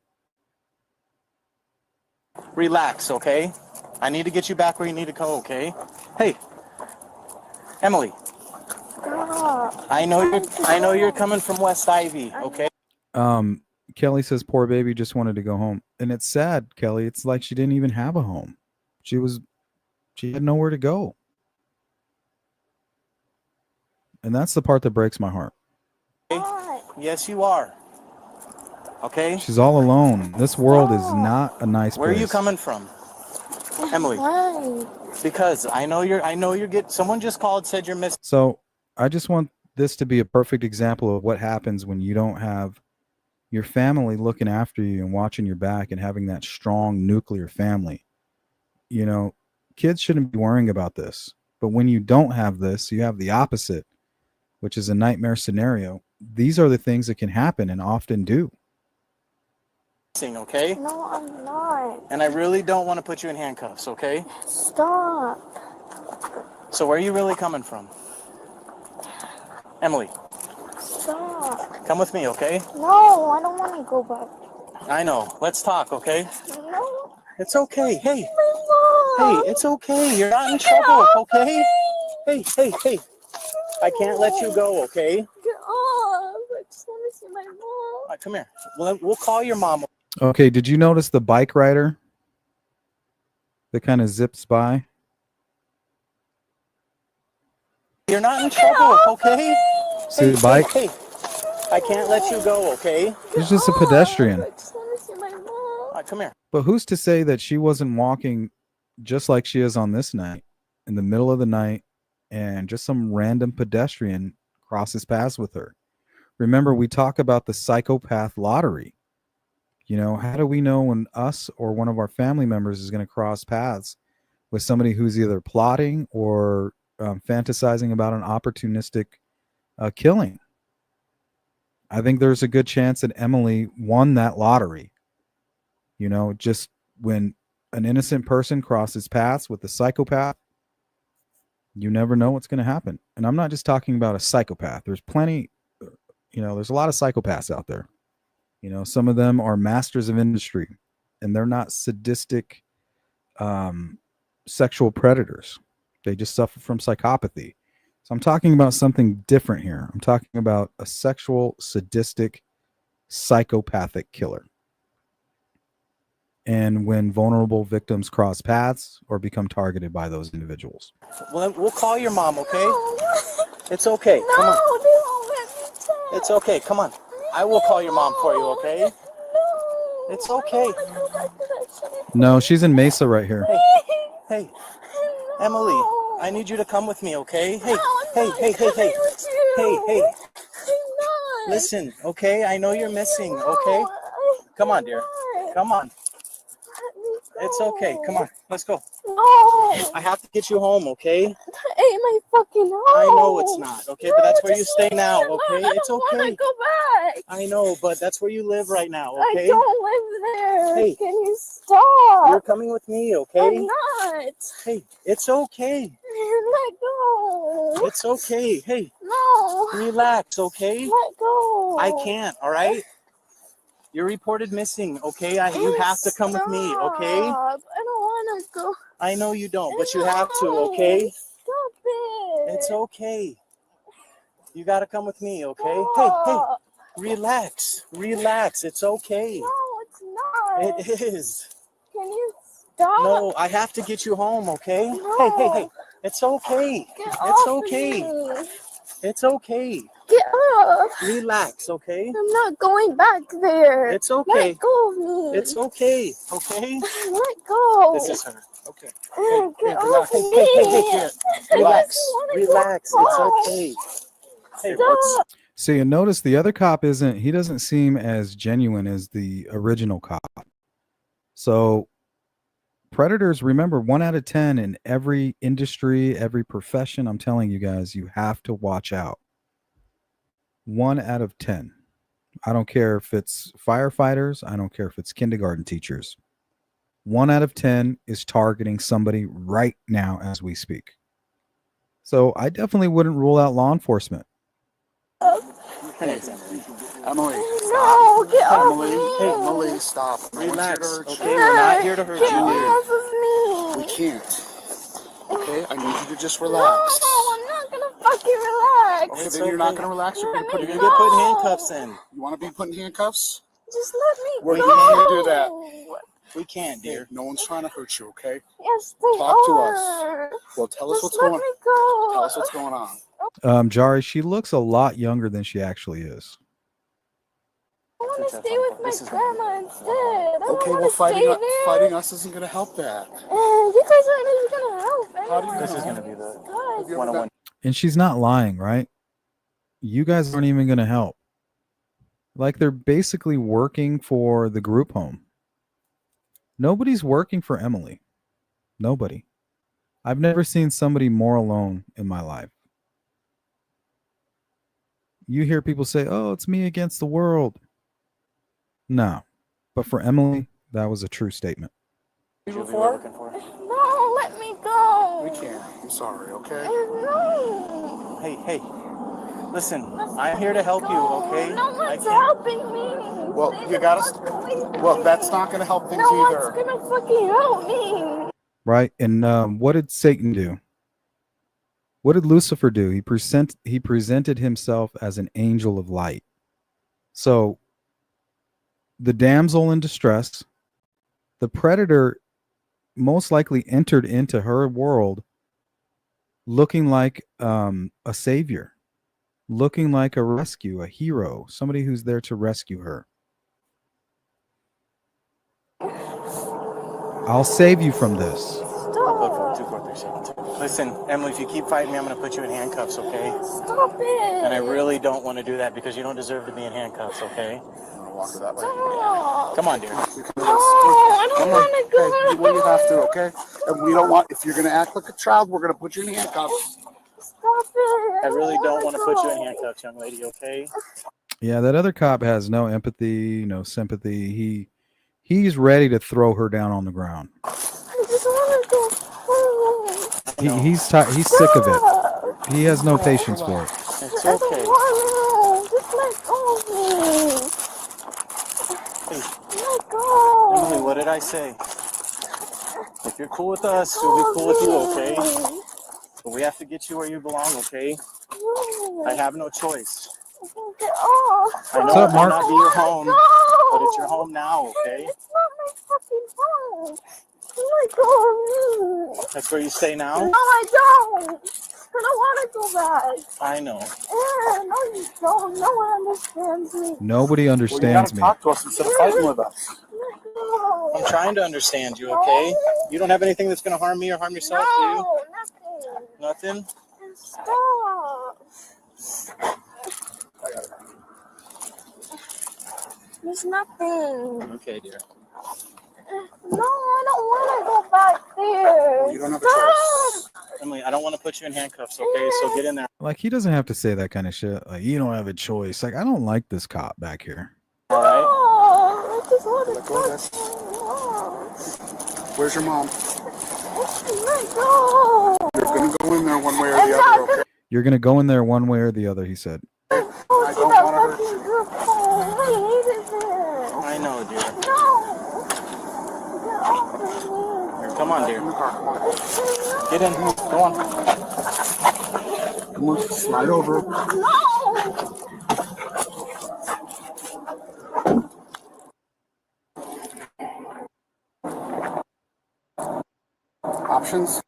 Relax, okay? I need to get you back where you need to go, okay? Hey, Emily. Stop. I know you're coming from West Ivy, okay? Kelly says poor baby just wanted to go home. And it's sad, Kelly. It's like she didn't even have a home. She had nowhere to go. And that's the part that breaks my heart. What? Yes, you are. Okay? She's all alone. This world is not a nice Where place. are you coming from? Emily. Why? Because someone just called, said you're missing. So I just want this to be a perfect example of what happens when you don't have your family looking after you and watching your back and having that strong nuclear family. You know, kids shouldn't be worrying about this. But when you don't have this, you have the opposite, which is a nightmare scenario. These are the things that can happen and often do. Okay? No, I'm not. And I really don't want to put you in handcuffs, okay? Stop. So where are you really coming from? Emily, Stop. come with me, okay? No, I don't want to go back. I know. Let's talk, okay? No. It's okay. Hey, My hey, mom. it's okay. You're not in trouble, okay? Hey. I can't let you go, okay? Get off. I just want to see my mom. All right, come here. We'll call your mom. Okay, did you notice the bike rider that kind of zips by? You're not in trouble, okay? See the bike? Hey, I can't let you go, okay? He's just a pedestrian. I just want to see my mom. All right, come here. But who's to say that she wasn't walking just like she is on this night, in the middle of the night, and just some random pedestrian crosses paths with her? Remember, we talk about the psychopath lottery. You know, how do we know when us or one of our family members is going to cross paths with somebody who's either plotting or fantasizing about an opportunistic killing? I think there's a good chance that Emily won that lottery. You know, just when an innocent person crosses paths with a psychopath, you never know what's going to happen. And I'm not just talking about a psychopath. There's plenty, there's a lot of psychopaths out there. You know, some of them are masters of industry, and they're not sadistic sexual predators. They just suffer from psychopathy. So I'm talking about something different here. I'm talking about a sexual, sadistic, psychopathic killer. And when vulnerable victims cross paths or become targeted by those individuals. We'll call your mom, okay? No. It's okay. No, Come on. they won't let me talk. It's okay. Come on. I will call your mom for you, okay? No. It's okay. I don't wanna go back to that shit. No, she's in Mesa right here. Hey, No. Emily, I need you to come with me, okay? Hey, No, I'm hey, not hey, hey, coming hey. with you. Hey. I'm not. Listen, okay? I know you're missing, okay? No, Come on, I'm dear. not. Come on. Let me It's go. okay. Come on. Let's go. No. I have to get you home, okay? That ain't my fucking home. I know it's not, okay? But that's where you stay now, leave me okay? alone. It's I don't want okay. to go back. I know, but that's where you live right now, okay? I don't live there. Hey. Can you stop? You're coming with me, okay? I'm not. Hey, it's okay. Let go. It's okay. Hey, No. relax, okay? Let go. I can't, all right? You're reported missing, okay? You have to come with me, okay? Stop. I don't want to go. I know you don't, but you have to, okay? Stop it. It's okay. You got to come with me, okay? Stop. Hey, relax. Relax. It's okay. No, it's not. It is. Can you stop? No, I have to get you home, okay? No. Hey. It's okay. Get It's off okay. of me. It's okay. Get up. Relax, okay? I'm not going back there. It's okay. Let go of me. It's okay, okay? Let go. This is her. Okay. Get relax. off of Hey, me. here. I Relax. just wanna Relax. go It's home. okay. Hey, Stop. See, and notice the other cop he doesn't seem as genuine as the original cop. So Predators, remember, 1 out of 10 in every industry, every profession. I'm telling you guys, you have to watch out. 1 out of 10. I don't care if it's firefighters. I don't care if it's kindergarten teachers. 1 out of 10 is targeting somebody right now as we speak. So I definitely wouldn't rule out law enforcement. Hey, Emily, No, get off Emily, me. hey, Emily, stop. relax. Okay, we're not here to hurt Get you. off of me. We can't. Okay, I need you to just No, relax. I'm not gonna fucking relax. Okay, It's then you're not okay. gonna relax. You're gonna Let put me it You're in. gonna get put in No. handcuffs in. You want to be put in handcuffs? Just let me We go. can't do that. We can't, Hey, dear. no one's trying to hurt you. Okay? Yes, they Talk to us. are. Well, tell us Just what's let going. me go. Tell us what's going on. Jari, she looks a lot younger than she actually is. I want to stay with my grandma instead. I don't Okay, want well, to stay there. fighting us isn't gonna help that. You guys aren't even gonna help. How do you This is know? gonna be the Guys, Have you ever 101. And she's not lying, right? You guys aren't even going to help. Like they're basically working for the group home. Nobody's working for Emily. Nobody. I've never seen somebody more alone in my life. You hear people say, "Oh, it's me against the world." No. But for Emily, that was a true statement. Julie, we're looking for. no, let me go. We can't. I'm sorry. Okay? No. Hey. Listen, I'm here to help you, okay? No I one's can't. helping me. Well, Stay you the gotta. fuck away from Well, me. that's not gonna help things No one's either. gonna fucking help me. Right? And what did Satan do? What did Lucifer do? He presented himself as an angel of light. So the damsel in distress, the predator most likely entered into her world looking like a savior, looking like a rescue, a hero, somebody who's there to rescue her. I'll save you from this. Look, Stop. 2437. Listen, Emily, if you keep fighting me, I'm gonna put you in handcuffs, okay? Stop it. And I really don't want to do that because you don't deserve to be in handcuffs, okay? I'm gonna walk her that way. Stop. Come on, dear. No, I don't want to go. Hey, well, you have to, okay? And we don't want. If you're gonna act like a child, we're gonna put you in handcuffs. Stop it. I really don't want to put you in go. handcuffs, young lady, okay? Yeah, that other cop has no empathy, no sympathy. He's ready to throw her down on the ground. I just want to go home. He's sick of it. He has no patience for it. It's I don't okay. want to. Just let go of me. Hey, Let go. Emily, what did I say? If you're cool with us, we'll be cool with you, okay? But we have to get you where you belong, okay? I have no choice. Get off. I know What's up, it might Mark? not be your home, No. but it's your home now, okay? It's not my fucking home. Let go of me. That's where you stay No, now? I don't. I don't want to go back. I know. No, you don't. No one understands me. Nobody Well, you understands gotta me. talk to us instead of fighting with us. Let go. I'm trying to understand you, okay? You don't have anything that's going to harm me or harm yourself, do you? No, nothing. Nothing? Stop. There's nothing. Okay, dear. No, I don't want to go back there. Well, you don't have a choice. Emily, I don't want to put you in handcuffs, okay? So get in there. Like he doesn't have to say that kind of shit. Like you don't have a choice. Like I don't like this cop back here. All right? Oh, I just want to Let go of touch this. my mom. Where's your mom? Let go. You're gonna go in there one way or I'm the not other, okay? You're gonna go in there one way or the other, he said. Go I to don't that wanna hurt fucking you. group home. I hated it. I know, dear. No. Get off of me. Here, come on, In dear. the car, come on. Get in. Go on. Come on, slide over. No. Options?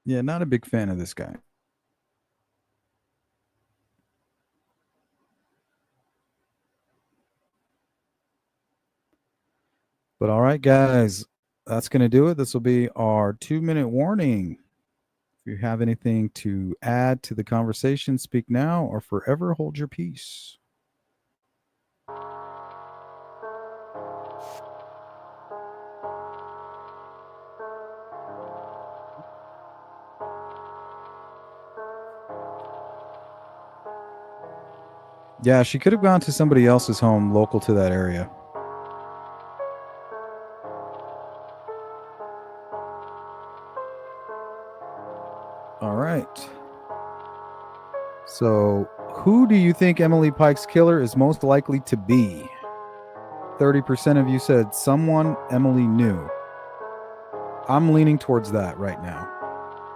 Yeah, not a big fan of this guy. But all right, guys, that's going to do it. This will be our 2-minute warning. If you have anything to add to the conversation, speak now or forever hold your peace. Yeah, she could have gone to somebody else's home local to that area. All right. So, who do you think Emily Pike's killer is most likely to be? 30% of you said someone Emily knew. I'm leaning towards that right now.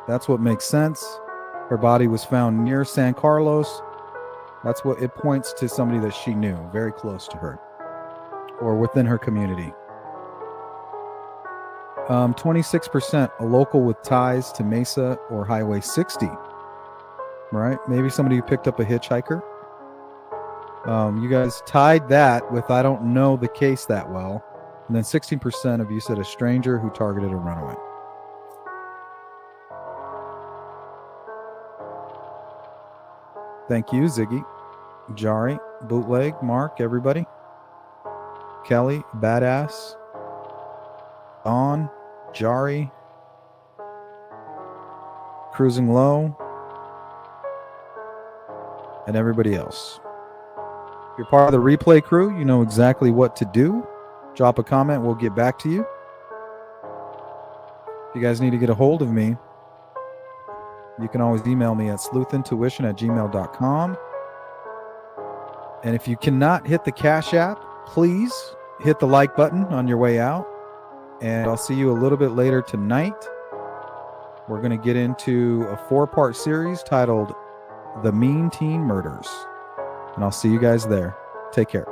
That's what makes sense. Her body was found near San Carlos. That's what it points to, somebody that she knew, very close to her or within her community. 26%, a local with ties to Mesa or Highway 60. Right? Maybe somebody who picked up a hitchhiker. You guys tied that with I don't know the case that well. And then 16% of you said a stranger who targeted a runaway. Thank you, Ziggy, Jari, Bootleg, Mark, everybody. Kelly, Badass, Dawn, Jari, Cruising Low, and everybody else. If you're part of the replay crew, you know exactly what to do. Drop a comment, we'll get back to you. If you guys need to get a hold of me, you can always email me at sleuthintuition@gmail.com. And if you cannot hit the Cash App, please hit the like button on your way out. And I'll see you a little bit later tonight. We're going to get into a 4-part series titled The Mean Teen Murders. And I'll see you guys there. Take care.